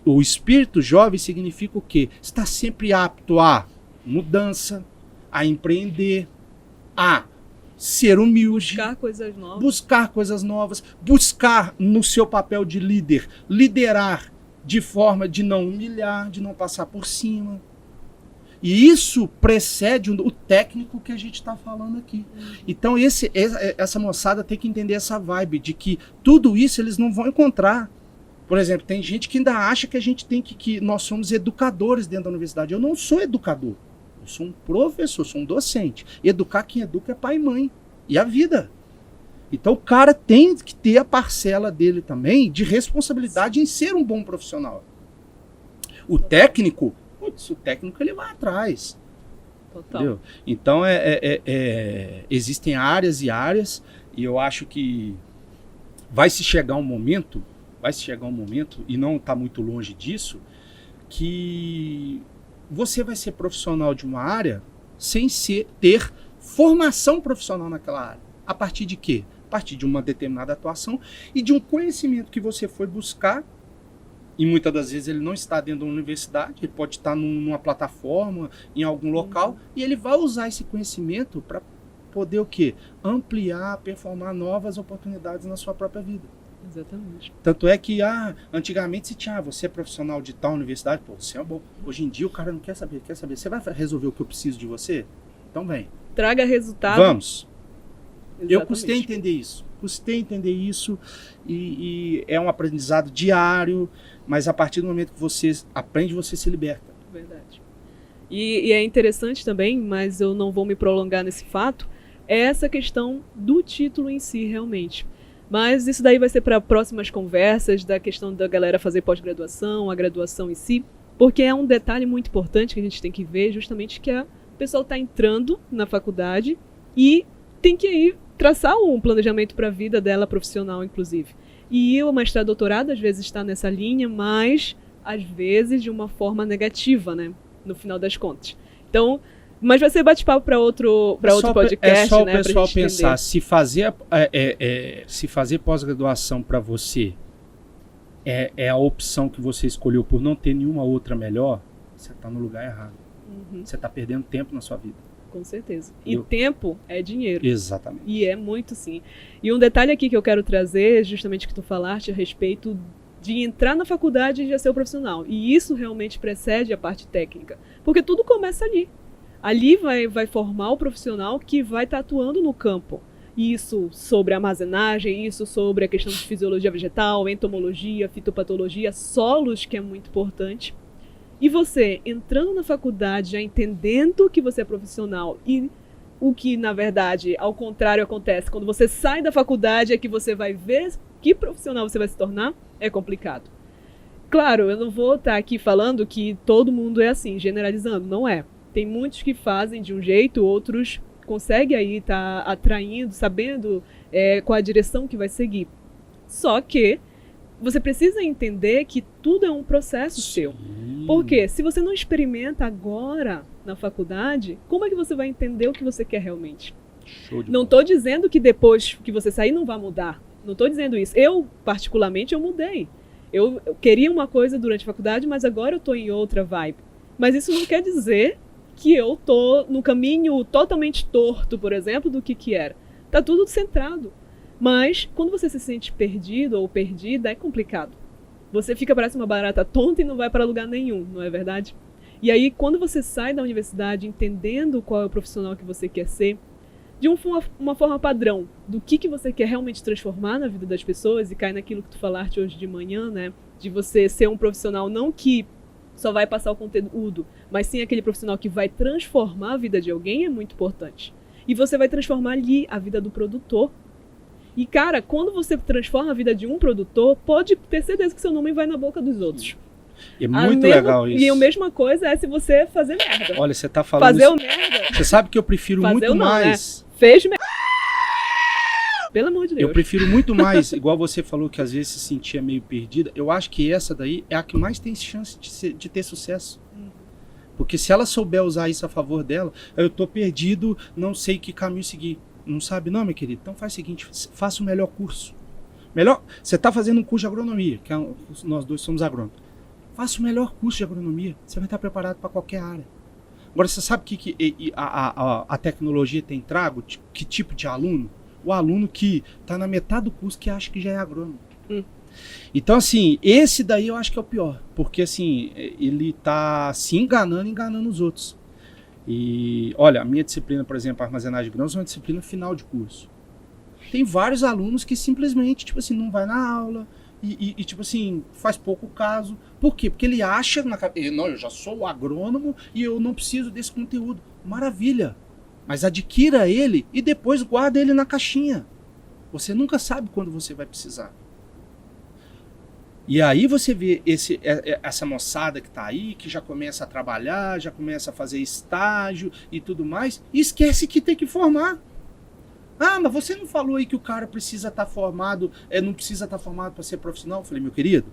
O espírito jovem significa o quê? Está sempre apto a mudança, a empreender, a ser humilde, buscar coisas novas, buscar no seu papel de líder, liderar de forma de não humilhar, de não passar por cima. E isso precede o técnico que a gente está falando aqui. Então essa moçada tem que entender essa vibe de que tudo isso eles não vão encontrar. Por exemplo, tem gente que ainda acha que a gente tem que nós somos educadores dentro da universidade. Eu não sou educador. Eu sou um professor, sou um docente. Educar, quem educa é pai e mãe. E a vida. Então o cara tem que ter a parcela dele também de responsabilidade em ser um bom profissional. O técnico ele vai atrás. Total. Entendeu? Então existem áreas e áreas, e eu acho que vai se chegar um momento, e não está muito longe disso, que você vai ser profissional de uma área sem ter formação profissional naquela área. A partir de quê? A partir de uma determinada atuação e de um conhecimento que você foi buscar. E muitas das vezes ele não está dentro da universidade, ele pode estar numa plataforma, em algum local, e ele vai usar esse conhecimento para poder o quê? Ampliar, performar novas oportunidades na sua própria vida. Exatamente. Tanto é que antigamente se tinha, você é profissional de tal universidade, pô, você é bom. Hoje em dia o cara não quer saber, você vai resolver o que eu preciso de você? Então vem. Traga resultado. Vamos. Exatamente. Eu custei entender isso e é um aprendizado diário, mas a partir do momento que você aprende, você se liberta. Verdade. E é interessante também, mas eu não vou me prolongar nesse fato, é essa questão do título em si, realmente. Mas isso daí vai ser para próximas conversas, da questão da galera fazer pós-graduação, a graduação em si, porque é um detalhe muito importante que a gente tem que ver, justamente que o pessoal está entrando na faculdade e tem que ir traçar um planejamento para a vida dela profissional, inclusive. E o mestrado, doutorado, às vezes está nessa linha, mas às vezes de uma forma negativa, né? No final das contas. Então, mas vai ser bate-papo para outro podcast, é só né? O pessoal pensar, se fazer pós-graduação para você é a opção que você escolheu por não ter nenhuma outra melhor, você está no lugar errado. Você está perdendo tempo na sua vida. Com certeza. E tempo é dinheiro. Exatamente. E é muito, sim. E um detalhe aqui que eu quero trazer, justamente que tu falaste a respeito de entrar na faculdade e já ser o profissional. E isso realmente precede a parte técnica. Porque tudo começa ali. Ali vai formar o profissional que vai estar atuando no campo. Isso sobre armazenagem, isso sobre a questão de fisiologia vegetal, entomologia, fitopatologia, solos, que é muito importante. E você, entrando na faculdade, já entendendo que você é profissional e o que, na verdade, ao contrário acontece, quando você sai da faculdade é que você vai ver que profissional você vai se tornar, é complicado. Claro, eu não vou estar aqui falando que todo mundo é assim, generalizando, não é. Tem muitos que fazem de um jeito, outros conseguem aí estar atraindo, sabendo qual a direção que vai seguir. Só que você precisa entender que tudo é um processo seu. Porque se você não experimenta agora na faculdade, como é que você vai entender o que você quer realmente? Não estou dizendo que depois que você sair não vai mudar. Não estou dizendo isso. Eu, particularmente, eu mudei. Eu queria uma coisa durante a faculdade, mas agora eu estou em outra vibe. Mas isso não quer dizer que eu estou no caminho totalmente torto, por exemplo, do que era. Está tudo centrado. Mas quando você se sente perdido ou perdida, é complicado. Você fica, parece uma barata tonta e não vai para lugar nenhum, não é verdade? E aí, quando você sai da universidade entendendo qual é o profissional que você quer ser, de uma forma padrão, do que você quer realmente transformar na vida das pessoas, e cai naquilo que tu falaste hoje de manhã, né? De você ser um profissional não que só vai passar o conteúdo, mas sim aquele profissional que vai transformar a vida de alguém, é muito importante. E você vai transformar ali a vida do produtor. E, cara, quando você transforma a vida de um produtor, pode ter certeza que seu nome vai na boca dos outros. É muito legal isso. E a mesma coisa é se você fazer merda. Olha, você tá falando fazer isso. o merda. Você sabe que eu prefiro Fazer muito não, mais. Né? Fez merda. Pelo amor de Deus. Eu prefiro muito mais, igual você falou que às vezes se sentia meio perdida. Eu acho que essa daí é a que mais tem chance de ter sucesso. Porque se ela souber usar isso a favor dela, eu tô perdido, não sei que caminho seguir. Não sabe não, meu querido? Então faz o seguinte, faça o melhor curso. Você tá fazendo um curso de agronomia, que nós dois somos agrônomos. Faça o melhor curso de agronomia, você vai estar preparado para qualquer área. Agora, você sabe que a tecnologia tem trago? Que tipo de aluno? O aluno que está na metade do curso que acha que já é agrônomo. Então, assim, esse daí eu acho que é o pior. Porque, assim, ele está se enganando os outros. E, olha, a minha disciplina, por exemplo, armazenagem de grãos, é uma disciplina final de curso. Tem vários alunos que simplesmente, tipo assim, não vai na aula e tipo assim, faz pouco caso. Por quê? Porque ele acha, não, eu já sou agrônomo e eu não preciso desse conteúdo. Maravilha! Mas adquira ele e depois guarda ele na caixinha. Você nunca sabe quando você vai precisar. E aí você vê essa moçada que está aí, que já começa a trabalhar, já começa a fazer estágio e tudo mais, e esquece que tem que formar. Ah, mas você não falou aí que o cara precisa estar formado, não precisa estar formado para ser profissional? Eu falei, meu querido,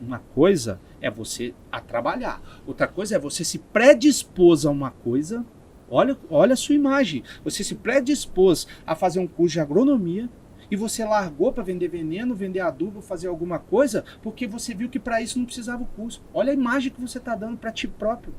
uma coisa é você a trabalhar, outra coisa é você se predispor a uma coisa. Olha a sua imagem. Você se predispôs a fazer um curso de agronomia e você largou para vender veneno, vender adubo, fazer alguma coisa, porque você viu que para isso não precisava o curso. Olha a imagem que você está dando para ti próprio.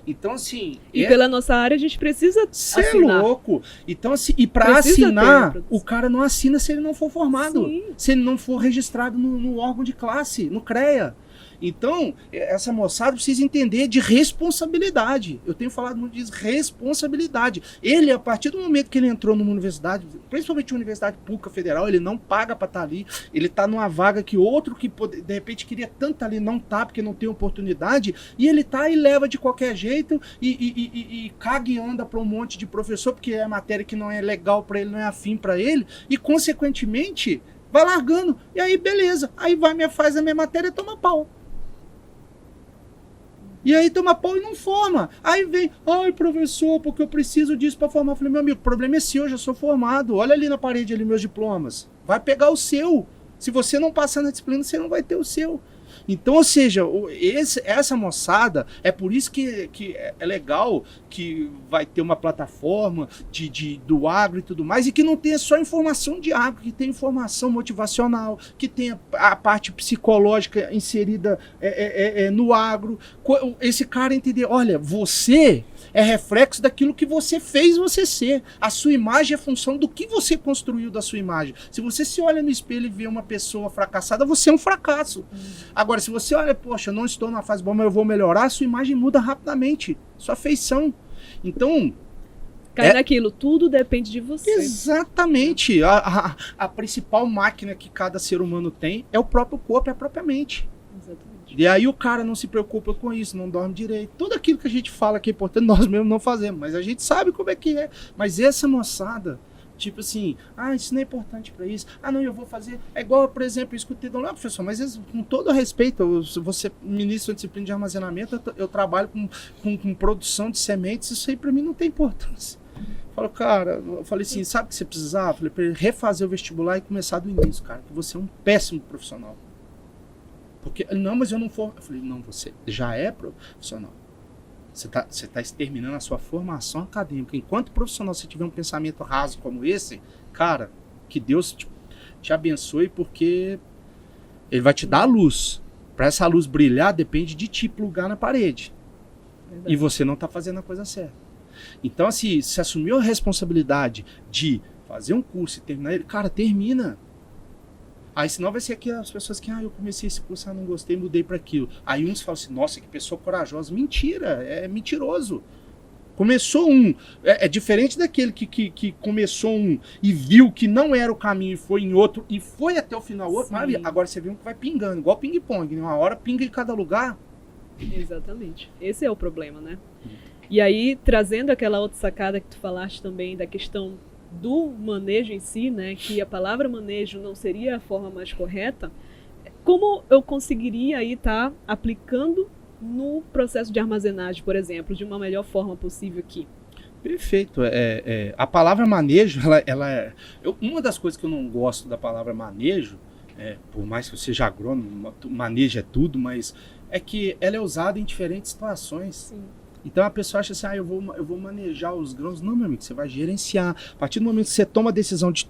Então, assim... E pela nossa área a gente precisa assinar. Você é louco. Então, assim, e para assinar, o cara não assina se ele não for formado. Sim. Se ele não for registrado no órgão de classe, no CREA. Então, essa moçada precisa entender de responsabilidade. Eu tenho falado muito de responsabilidade. Ele, a partir do momento que ele entrou numa universidade, principalmente uma universidade pública federal, ele não paga para estar ali. Ele está numa vaga que outro que de repente queria tanto estar ali não está, porque não tem oportunidade. E ele está e leva de qualquer jeito e caga e anda para um monte de professor, porque é matéria que não é legal para ele, não é afim para ele. E, consequentemente, vai largando. E aí, beleza. Aí faz a minha matéria e toma pau. E aí toma pau e não forma. Aí vem, ai professor, porque eu preciso disso para formar. Eu falei, meu amigo, o problema é seu, eu já sou formado. Olha ali na parede ali meus diplomas. Vai pegar o seu. Se você não passar na disciplina, você não vai ter o seu. Então, ou seja, essa moçada, é por isso que é legal que vai ter uma plataforma do agro e tudo mais, e que não tenha só informação de agro, que tenha informação motivacional, que tenha a parte psicológica inserida no agro. Esse cara entender, olha, você é reflexo daquilo que você fez você ser. A sua imagem é função do que você construiu da sua imagem. Se você se olha no espelho e vê uma pessoa fracassada, você é um fracasso. Agora, se você olha, poxa, eu não estou numa fase boa, mas eu vou melhorar, a sua imagem muda rapidamente. Sua feição. Então... Cai naquilo, tudo depende de você. Exatamente. A principal máquina que cada ser humano tem é o próprio corpo, é a própria mente. Exatamente. E aí o cara não se preocupa com isso, não dorme direito. Tudo aquilo que a gente fala que é importante, nós mesmos não fazemos. Mas a gente sabe como é que é. Mas essa moçada, tipo assim, isso não é importante para isso. Não, eu vou fazer. É igual, por exemplo, eu escutei, não, professor, mas com todo respeito, você ministro de disciplina de armazenamento, eu trabalho com produção de sementes, isso aí para mim não tem importância. Eu falei assim, sabe o que você precisava? Eu falei para ele refazer o vestibular e começar do início, cara, que você é um péssimo profissional. Porque, não, mas eu não for. Eu falei, não, você já é profissional. Você tá exterminando a sua formação acadêmica. Enquanto profissional você tiver um pensamento raso como esse, cara, que Deus te abençoe, porque Ele vai te dar a luz. Para essa luz brilhar, depende de ti plugar na parede. Verdade. E você não tá fazendo a coisa certa. Então, assim, se assumiu a responsabilidade de fazer um curso e terminar ele, cara, termina. Aí senão vai ser aqui as pessoas que, eu comecei esse curso, não gostei, mudei para aquilo. Aí uns falam assim, nossa, que pessoa corajosa. Mentira, é mentiroso. Começou é diferente daquele que começou e viu que não era o caminho e foi em outro, e foi até o final outro, maravilha. Agora você vê um que vai pingando, igual ping-pong, né? Uma hora pinga em cada lugar. Exatamente, esse é o problema, né? E aí, trazendo aquela outra sacada que tu falaste também da questão do manejo em si, né, que a palavra manejo não seria a forma mais correta, como eu conseguiria aí estar aplicando no processo de armazenagem, por exemplo, de uma melhor forma possível aqui? Perfeito. A palavra manejo, uma das coisas que eu não gosto da palavra manejo, por mais que eu seja agrônomo, manejo é tudo, mas é que ela é usada em diferentes situações. Sim. Então a pessoa acha assim, eu vou manejar os grãos. Não, meu amigo, você vai gerenciar. A partir do momento que você toma a decisão de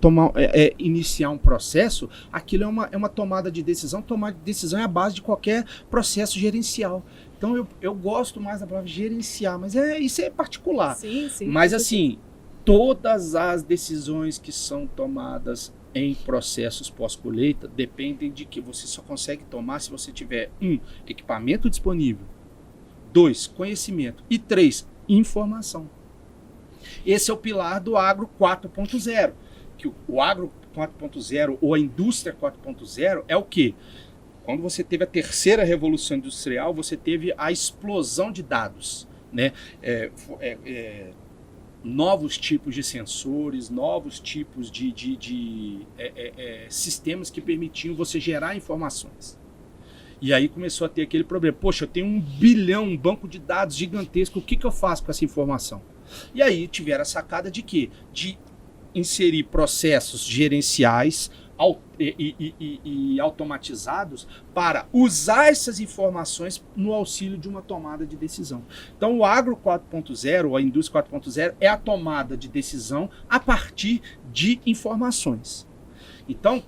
iniciar um processo, aquilo é uma tomada de decisão. Tomar de decisão é a base de qualquer processo gerencial. Então eu gosto mais da palavra gerenciar, mas isso é particular. Sim, sim. Mas assim, todas as decisões que são tomadas em processos pós-colheita dependem de que você só consegue tomar se você tiver equipamento disponível, 2, conhecimento e 3, informação. Esse é o pilar do Agro 4.0. Que o Agro 4.0 ou a indústria 4.0 é o quê? Quando você teve a terceira revolução industrial, você teve a explosão de dados, né? Novos tipos de sensores, novos tipos de sistemas que permitiam você gerar informações. E aí começou a ter aquele problema. Poxa, eu tenho 1 bilhão, um banco de dados gigantesco, o que eu faço com essa informação? E aí tiveram a sacada de quê? De inserir processos gerenciais e automatizados para usar essas informações no auxílio de uma tomada de decisão. Então o Agro 4.0, a indústria 4.0, é a tomada de decisão a partir de informações. Então,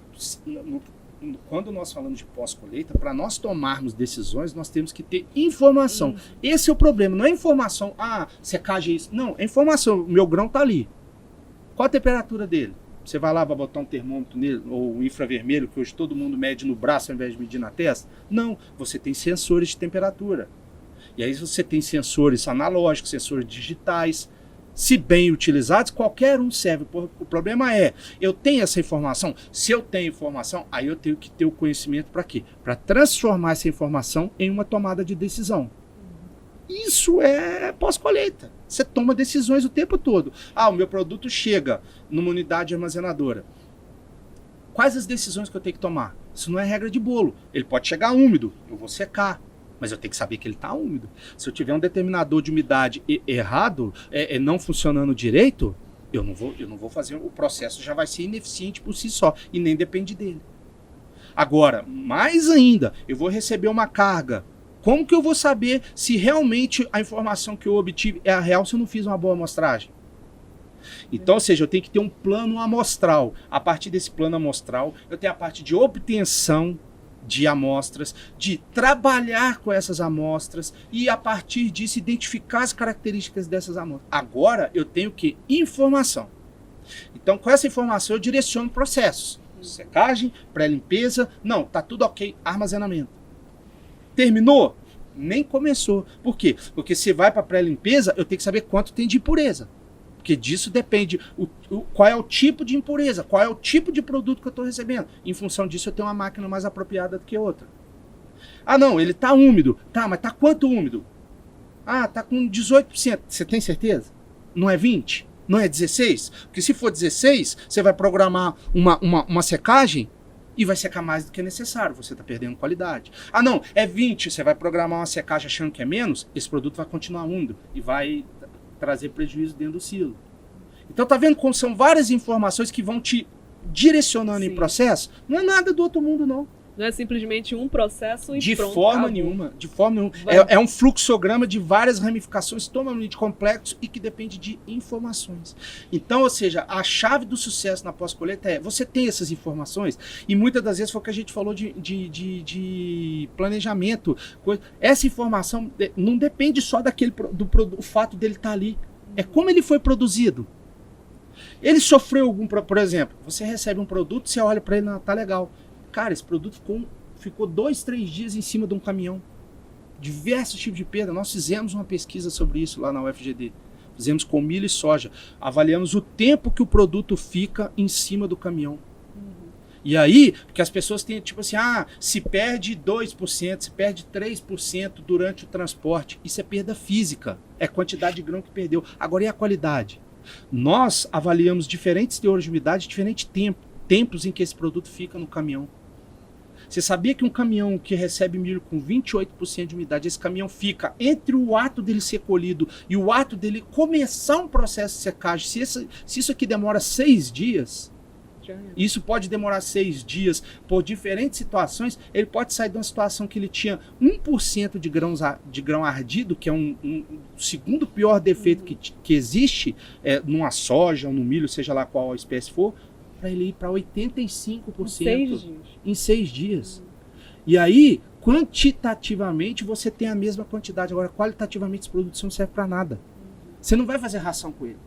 quando nós falamos de pós-colheita, para nós tomarmos decisões, nós temos que ter informação. Esse é o problema, não é informação, secagem é isso. Não, é informação, o meu grão está ali. Qual a temperatura dele? Você vai lá, vai botar um termômetro nele, ou um infravermelho, que hoje todo mundo mede no braço ao invés de medir na testa? Não, você tem sensores de temperatura. E aí você tem sensores analógicos, sensores digitais. Se bem utilizados, qualquer um serve. O problema é, eu tenho essa informação? Se eu tenho informação, aí eu tenho que ter o conhecimento para quê? Para transformar essa informação em uma tomada de decisão. Isso é pós-colheita. Você toma decisões o tempo todo. O meu produto chega numa unidade armazenadora. Quais as decisões que eu tenho que tomar? Isso não é regra de bolo. Ele pode chegar úmido, eu vou secar. Mas eu tenho que saber que ele está úmido. Se eu tiver um determinador de umidade errado, não funcionando direito, eu não vou fazer, o processo já vai ser ineficiente por si só e nem depende dele. Agora, mais ainda, eu vou receber uma carga. Como que eu vou saber se realmente a informação que eu obtive é a real se eu não fiz uma boa amostragem? Então, ou seja, eu tenho que ter um plano amostral. A partir desse plano amostral, eu tenho a parte de obtenção de amostras, de trabalhar com essas amostras e a partir disso identificar as características dessas amostras. Agora eu tenho que informação. Então com essa informação eu direciono processos. Secagem, pré-limpeza, não, tá tudo ok, armazenamento. Terminou? Nem começou. Por quê? Porque se vai para pré-limpeza, eu tenho que saber quanto tem de impureza. Porque disso depende qual é o tipo de impureza, qual é o tipo de produto que eu estou recebendo. Em função disso, eu tenho uma máquina mais apropriada do que outra. Não, ele está úmido. Tá, mas está quanto úmido? Está com 18%. Você tem certeza? Não é 20%? Não é 16%? Porque se for 16%, você vai programar uma secagem e vai secar mais do que é necessário. Você está perdendo qualidade. Não, é 20%. Você vai programar uma secagem achando que é menos, esse produto vai continuar úmido e vai trazer prejuízo dentro do silo. Então tá vendo como são várias informações que vão te direcionando em processo? Não é nada do outro mundo, não. Não é simplesmente um processo e de pronto, forma nenhuma. É um fluxograma de várias ramificações extremamente complexos e que depende de informações. Então, ou seja, a chave do sucesso na pós-colheita é você tem essas informações e muitas das vezes foi o que a gente falou de planejamento. Essa informação não depende só do fato dele estar ali. É como ele foi produzido. Ele sofreu por exemplo, você recebe um produto, você olha para ele, não, tá legal. cara, esse produto ficou 2, 3 dias em cima de um caminhão. Diversos tipos de perda. Nós fizemos uma pesquisa sobre isso lá na UFGD. Fizemos com milho e soja. Avaliamos o tempo que o produto fica em cima do caminhão. E aí, porque as pessoas têm, tipo assim, se perde 2%, se perde 3% durante o transporte. Isso é perda física. É quantidade de grão que perdeu. Agora, e a qualidade? Nós avaliamos diferentes teores de umidade, diferentes tempos em que esse produto fica no caminhão. Você sabia que um caminhão que recebe milho com 28% de umidade, esse caminhão fica entre o ato dele ser colhido e o ato dele começar um processo de secagem? Se isso aqui demora 6 dias... Isso pode demorar 6 dias por diferentes situações. Ele pode sair de uma situação que ele tinha 1% de grão ardido, que é um segundo pior defeito que existe numa soja ou no milho, seja lá qual a espécie for, para ele ir para 85% em 6 dias. E aí, quantitativamente, você tem a mesma quantidade. Agora, qualitativamente, esse produto não serve para nada. Você não vai fazer ração com ele.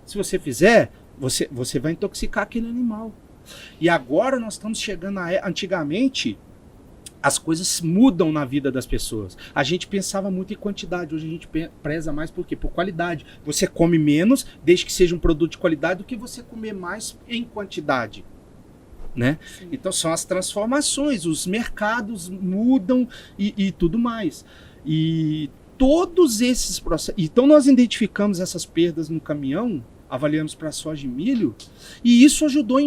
Se você fizer... Você vai intoxicar aquele animal. E agora nós estamos chegando antigamente, as coisas mudam na vida das pessoas. A gente pensava muito em quantidade, hoje a gente preza mais por quê? Por qualidade. Você come menos, desde que seja um produto de qualidade, do que você comer mais em quantidade. Né? Então são as transformações, os mercados mudam e tudo mais. E todos esses processos... Então nós identificamos essas perdas no caminhão, avaliamos para soja e milho, e isso ajudou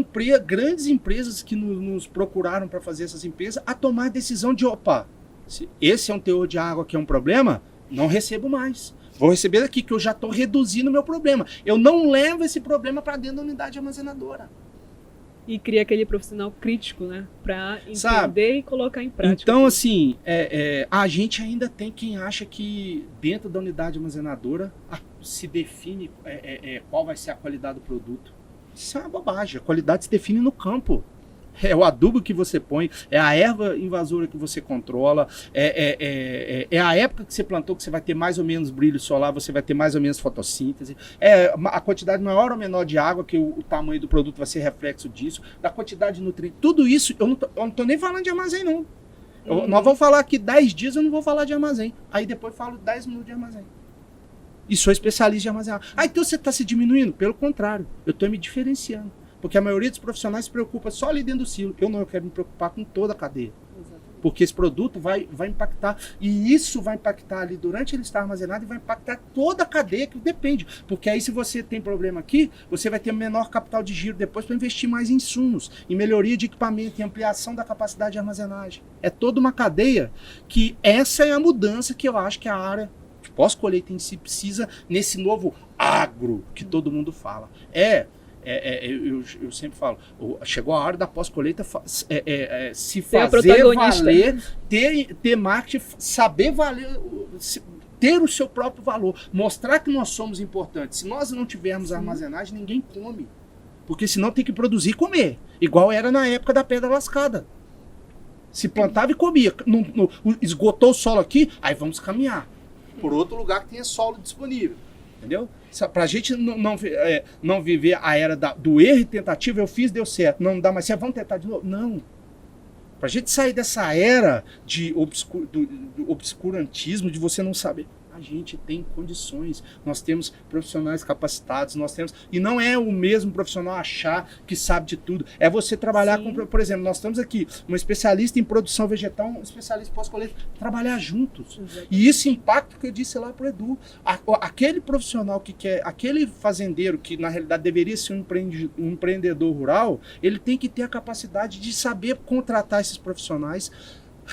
grandes empresas que nos procuraram para fazer essas empresas a tomar a decisão de, se esse é um teor de água que é um problema, não recebo mais. Vou receber aqui que eu já estou reduzindo o meu problema. Eu não levo esse problema para dentro da unidade armazenadora. E cria aquele profissional crítico, né? Para entender e colocar em prática. Então, assim, a gente ainda tem quem acha que dentro da unidade armazenadora se define qual vai ser a qualidade do produto. Isso é uma bobagem. A qualidade se define no campo. É o adubo que você põe, é a erva invasora que você controla, é a época que você plantou que você vai ter mais ou menos brilho solar, você vai ter mais ou menos fotossíntese, a quantidade maior ou menor de água, que o tamanho do produto vai ser reflexo disso, da quantidade de nutrientes, tudo isso, eu não tô nem falando de armazém não. Nós vamos falar aqui 10 dias, eu não vou falar de armazém, aí depois falo 10 minutos de armazém. E sou especialista em armazém. Então você está se diminuindo? Pelo contrário, eu estou me diferenciando. Porque a maioria dos profissionais se preocupa só ali dentro do silo. Eu quero me preocupar com toda a cadeia. Exatamente. Porque esse produto vai impactar. E isso vai impactar ali durante ele estar armazenado e vai impactar toda a cadeia que depende. Porque aí se você tem problema aqui, você vai ter menor capital de giro depois para investir mais em insumos, em melhoria de equipamento, em ampliação da capacidade de armazenagem. É toda uma cadeia que essa é a mudança que eu acho que a área de pós-colheita em si precisa nesse novo agro que todo mundo fala. Eu sempre falo, chegou a hora da pós-colheita se fazer valer, ter marketing, saber valer, ter o seu próprio valor, mostrar que nós somos importantes. Se nós não tivermos armazenagem, ninguém come, porque senão tem que produzir e comer, igual era na época da pedra lascada. Se plantava e comia, esgotou o solo aqui, aí vamos caminhar por outro lugar que tenha solo disponível. Entendeu? Pra gente não viver a era do erro e tentativa, eu fiz, deu certo, não dá mais certo, vamos tentar de novo. Não. Pra gente sair dessa era do obscurantismo, de você não saber, a gente tem condições, nós temos profissionais capacitados, e não é o mesmo profissional achar que sabe de tudo, é você trabalhar com, por exemplo, nós estamos aqui, um especialista em produção vegetal, um especialista em pós-colheita, trabalhar juntos. Exatamente. E isso impacta o que eu disse lá pro Edu, aquele profissional que quer, aquele fazendeiro que na realidade deveria ser um empreendedor rural, ele tem que ter a capacidade de saber contratar esses profissionais,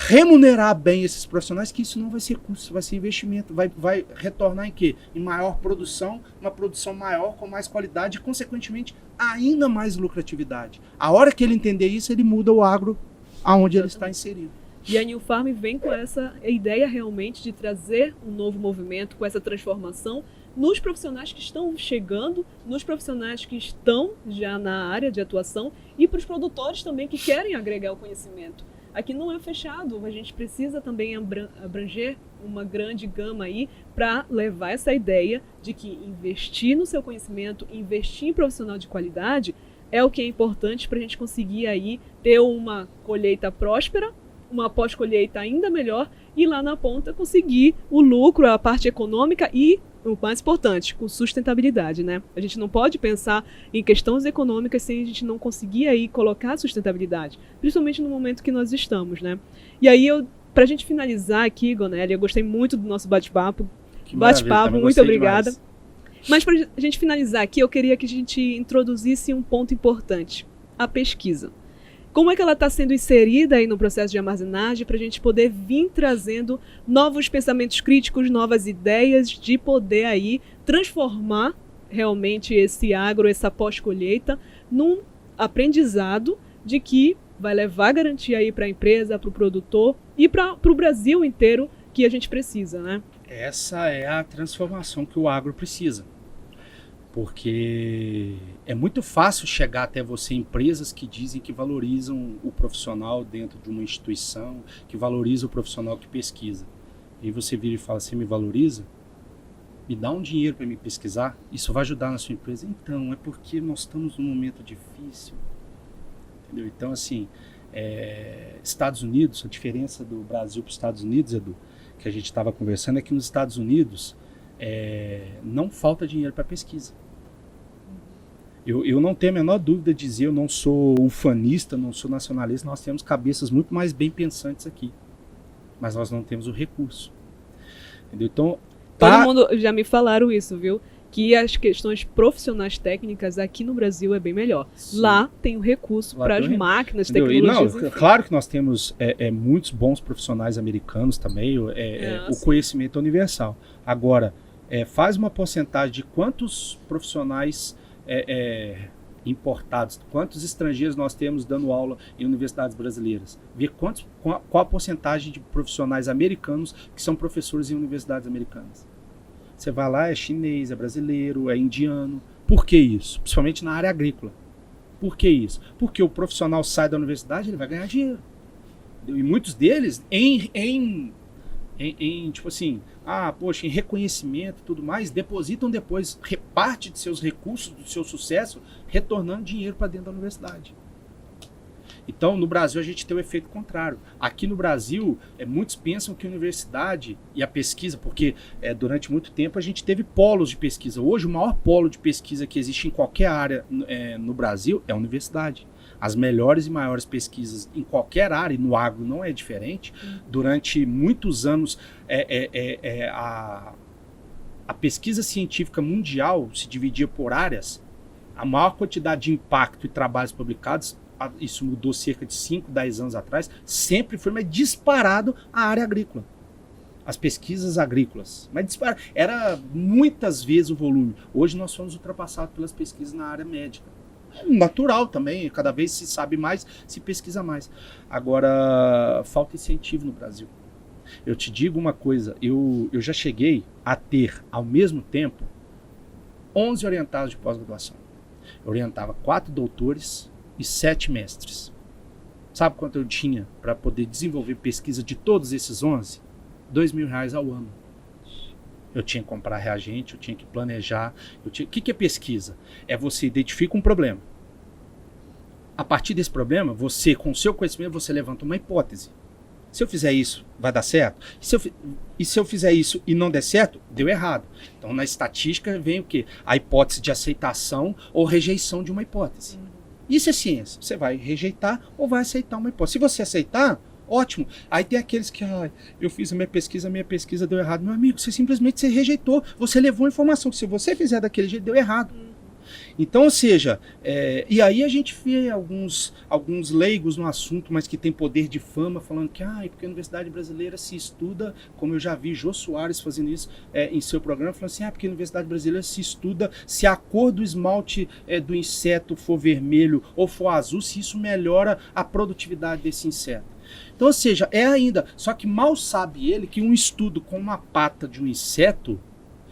remunerar bem esses profissionais, que isso não vai ser custo, vai ser investimento, vai retornar em quê? Em maior produção, uma produção maior, com mais qualidade e, consequentemente, ainda mais lucratividade. A hora que ele entender isso, ele muda o agro aonde ele está inserido. E a New Farm vem com essa ideia realmente de trazer um novo movimento, com essa transformação nos profissionais que estão chegando, nos profissionais que estão já na área de atuação e para os produtores também que querem agregar o conhecimento. Aqui não é fechado, a gente precisa também abranger uma grande gama aí para levar essa ideia de que investir no seu conhecimento, investir em profissional de qualidade, é o que é importante para a gente conseguir aí ter uma colheita próspera, uma pós-colheita ainda melhor e lá na ponta conseguir o lucro, a parte econômica e, o mais importante, com sustentabilidade, né? A gente não pode pensar em questões econômicas sem a gente não conseguir aí colocar sustentabilidade, principalmente no momento que nós estamos, né? E aí, pra gente finalizar aqui, Gonelli, eu gostei muito do nosso bate-papo. Muito obrigada. Demais. Mas pra gente finalizar aqui, eu queria que a gente introduzisse um ponto importante, a pesquisa. Como é que ela está sendo inserida aí no processo de armazenagem para a gente poder vir trazendo novos pensamentos críticos, novas ideias de poder aí transformar realmente esse agro, essa pós-colheita, num aprendizado de que vai levar garantia aí para a empresa, para o produtor e para o Brasil inteiro que a gente precisa, né? Essa é a transformação que o agro precisa. Porque é muito fácil chegar até você empresas que dizem que valorizam o profissional dentro de uma instituição, que valoriza o profissional que pesquisa. E você vira e fala, você me valoriza? Me dá um dinheiro para me pesquisar? Isso vai ajudar na sua empresa? Então, é porque nós estamos num momento difícil. Entendeu? Então, assim, Estados Unidos, a diferença do Brasil para os Estados Unidos, Edu, que a gente estava conversando, é que nos Estados Unidos não falta dinheiro para pesquisa. Eu não tenho a menor dúvida de dizer, eu não sou ufanista, não sou nacionalista, nós temos cabeças muito mais bem pensantes aqui. Mas nós não temos o recurso. Entendeu? Então, todo mundo já me falaram isso, viu? Que as questões profissionais técnicas aqui no Brasil é bem melhor. Sim. Lá tem o recurso para as máquinas, tecnologias. Não, claro que nós temos muitos bons profissionais americanos também, o conhecimento universal. Agora, faz uma porcentagem de quantos profissionais importados, quantos estrangeiros nós temos dando aula em universidades brasileiras. Vê qual a porcentagem de profissionais americanos que são professores em universidades americanas. Você vai lá, é chinês, é brasileiro, é indiano. Por que isso? Principalmente na área agrícola. Por que isso? Porque o profissional sai da universidade, ele vai ganhar dinheiro. E muitos deles tipo assim, em reconhecimento e tudo mais, depositam depois parte de seus recursos, do seu sucesso, retornando dinheiro para dentro da universidade. Então, no Brasil, a gente tem o efeito contrário. Aqui no Brasil, muitos pensam que a universidade e a pesquisa, porque durante muito tempo a gente teve polos de pesquisa. Hoje, o maior polo de pesquisa que existe em qualquer área no Brasil é a universidade. As melhores e maiores pesquisas em qualquer área, e no agro não é diferente, durante muitos anos a pesquisa científica mundial se dividia por áreas. A maior quantidade de impacto e trabalhos publicados, isso mudou cerca de 5, 10 anos atrás, sempre foi mais disparado a área agrícola. As pesquisas agrícolas. Mas disparado. Era muitas vezes o volume. Hoje nós somos ultrapassados pelas pesquisas na área médica. Natural também, cada vez se sabe mais, se pesquisa mais. Agora, falta incentivo no Brasil. Eu te digo uma coisa, eu já cheguei a ter, ao mesmo tempo, 11 orientados de pós-graduação. Eu orientava 4 doutores e 7 mestres. Sabe quanto eu tinha para poder desenvolver pesquisa de todos esses 11? R$2.000 ao ano. Eu tinha que comprar reagente, eu tinha que planejar. O que é pesquisa? Você identifica um problema. A partir desse problema, você, com o seu conhecimento, você levanta uma hipótese. Se eu fizer isso, vai dar certo? E se eu fizer isso e não der certo, deu errado. Então, na estatística, vem o quê? A hipótese de aceitação ou rejeição de uma hipótese. Isso é ciência. Você vai rejeitar ou vai aceitar uma hipótese. Se você aceitar, ótimo. Aí tem aqueles que, eu fiz a minha pesquisa deu errado. Meu amigo, você simplesmente rejeitou. Você levou a informação que se você fizer daquele jeito, deu errado. Então, ou seja, e aí a gente vê alguns leigos no assunto, mas que tem poder de fama, falando que, porque a Universidade Brasileira se estuda, como eu já vi Jô Soares fazendo isso em seu programa, falando assim, porque a Universidade Brasileira se estuda se a cor do esmalte do inseto for vermelho ou for azul, se isso melhora a produtividade desse inseto. Então, ou seja, só que mal sabe ele que um estudo com uma pata de um inseto,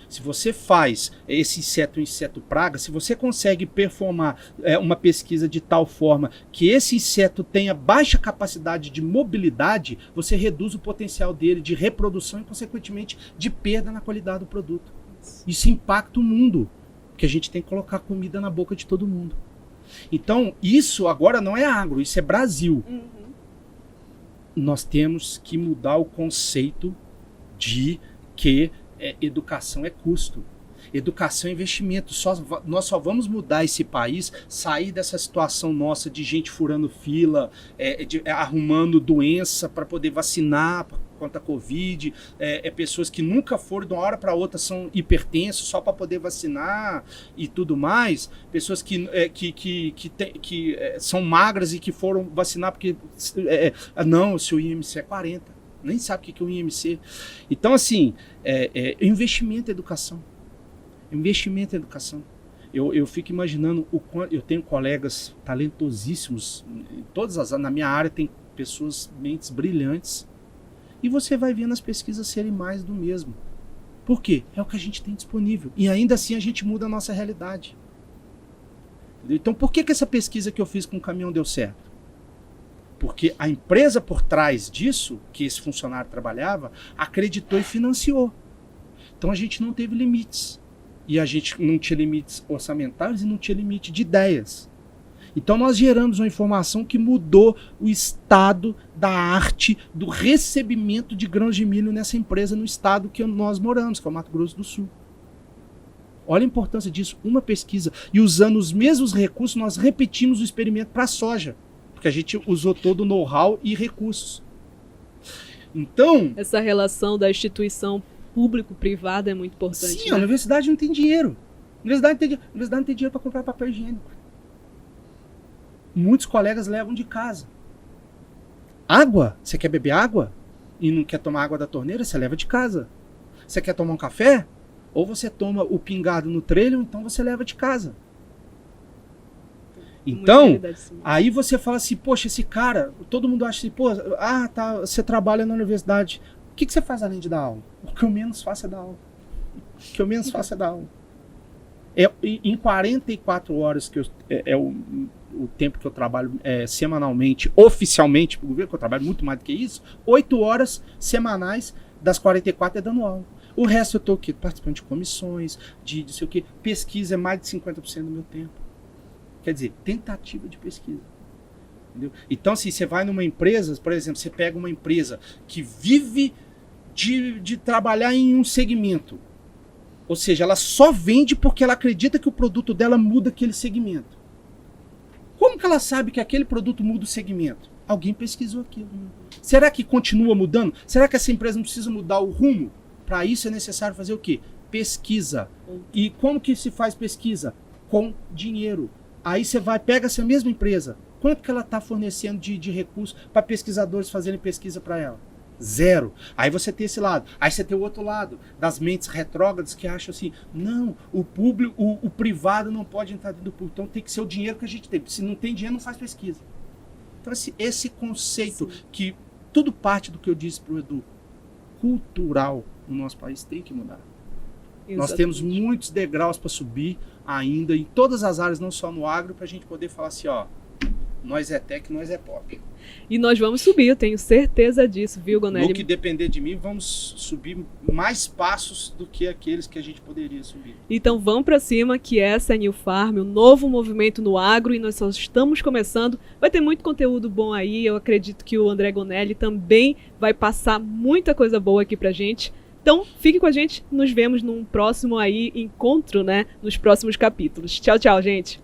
se você faz esse inseto, um inseto praga, se você consegue performar uma pesquisa de tal forma que esse inseto tenha baixa capacidade de mobilidade, você reduz o potencial dele de reprodução e, consequentemente, de perda na qualidade do produto. Isso impacta o mundo, porque a gente tem que colocar comida na boca de todo mundo. Então, isso agora não é agro, isso é Brasil. Uhum. Nós temos que mudar o conceito de que educação é custo. Educação é investimento. Nós só vamos mudar esse país, sair dessa situação nossa de gente furando fila, arrumando doença para poder vacinar contra a Covid, pessoas que nunca foram de uma hora para outra são hipertensos só para poder vacinar e tudo mais, pessoas que são magras e que foram vacinar porque não, o seu IMC é 40, nem sabe o que é o IMC. Então, assim, investimento em educação. Investimento em educação. Eu fico imaginando, eu tenho colegas talentosíssimos, na minha área tem pessoas, mentes brilhantes, e você vai vendo as pesquisas serem mais do mesmo. Por quê? É o que a gente tem disponível. E ainda assim a gente muda a nossa realidade. Entendeu? Então por que essa pesquisa que eu fiz com o caminhão deu certo? Porque a empresa por trás disso, que esse funcionário trabalhava, acreditou e financiou. Então a gente não teve limites. E a gente não tinha limites orçamentários e não tinha limite de ideias. Então nós geramos uma informação que mudou o estado da arte do recebimento de grãos de milho nessa empresa no estado que nós moramos, que é o Mato Grosso do Sul. Olha a importância disso, uma pesquisa. E usando os mesmos recursos, nós repetimos o experimento para a soja. Porque a gente usou todo o know-how e recursos. Então... essa relação da instituição público-privada é muito importante. Sim, né? A universidade não tem dinheiro. A universidade não tem dinheiro para comprar papel higiênico. Muitos colegas levam de casa. Água? Você quer beber água? E não quer tomar água da torneira? Você leva de casa. Você quer tomar um café? Ou você toma o pingado no trailer, ou então você leva de casa. Então, aí você fala assim, poxa, esse cara, todo mundo acha assim, pô, tá, você trabalha na universidade. O que você faz além de dar aula? O que eu menos faço é dar aula. O que eu menos faço é dar aula. Em 44 horas, que o tempo que eu trabalho semanalmente, oficialmente, para o governo, que eu trabalho muito mais do que isso, 8 horas semanais das 44 é dando aula. O resto eu estou aqui participando de comissões, de sei o quê. Pesquisa é mais de 50% do meu tempo. Quer dizer, tentativa de pesquisa. Entendeu? Então, assim, você vai numa empresa, por exemplo, você pega uma empresa que vive de trabalhar em um segmento. Ou seja, ela só vende porque ela acredita que o produto dela muda aquele segmento. Como que ela sabe que aquele produto muda o segmento? Alguém pesquisou aquilo. Será que continua mudando? Será que essa empresa não precisa mudar o rumo? Para isso é necessário fazer o quê? Pesquisa. E como que se faz pesquisa? Com dinheiro. Aí você pega essa mesma empresa. Quanto que ela está fornecendo de recursos para pesquisadores fazerem pesquisa para ela? 0. Aí você tem esse lado. Aí você tem o outro lado, das mentes retrógradas que acham assim, não, o público, o privado não pode entrar dentro do público. Então tem que ser o dinheiro que a gente tem. Se não tem dinheiro, não faz pesquisa. Então esse conceito, sim, que tudo parte do que eu disse para o Edu, cultural no nosso país tem que mudar. Exatamente. Nós temos muitos degraus para subir ainda em todas as áreas, não só no agro, para a gente poder falar assim, ó, nós é tech, nós é pop. E nós vamos subir, eu tenho certeza disso, viu, Gonelli? No que depender de mim, vamos subir mais passos do que aqueles que a gente poderia subir. Então vamos para cima, que essa é a New Farm, um novo movimento no agro, e nós só estamos começando. Vai ter muito conteúdo bom aí, eu acredito que o André Gonelli também vai passar muita coisa boa aqui pra gente. Então, fique com a gente, nos vemos num próximo aí encontro, né, nos próximos capítulos. Tchau, tchau, gente.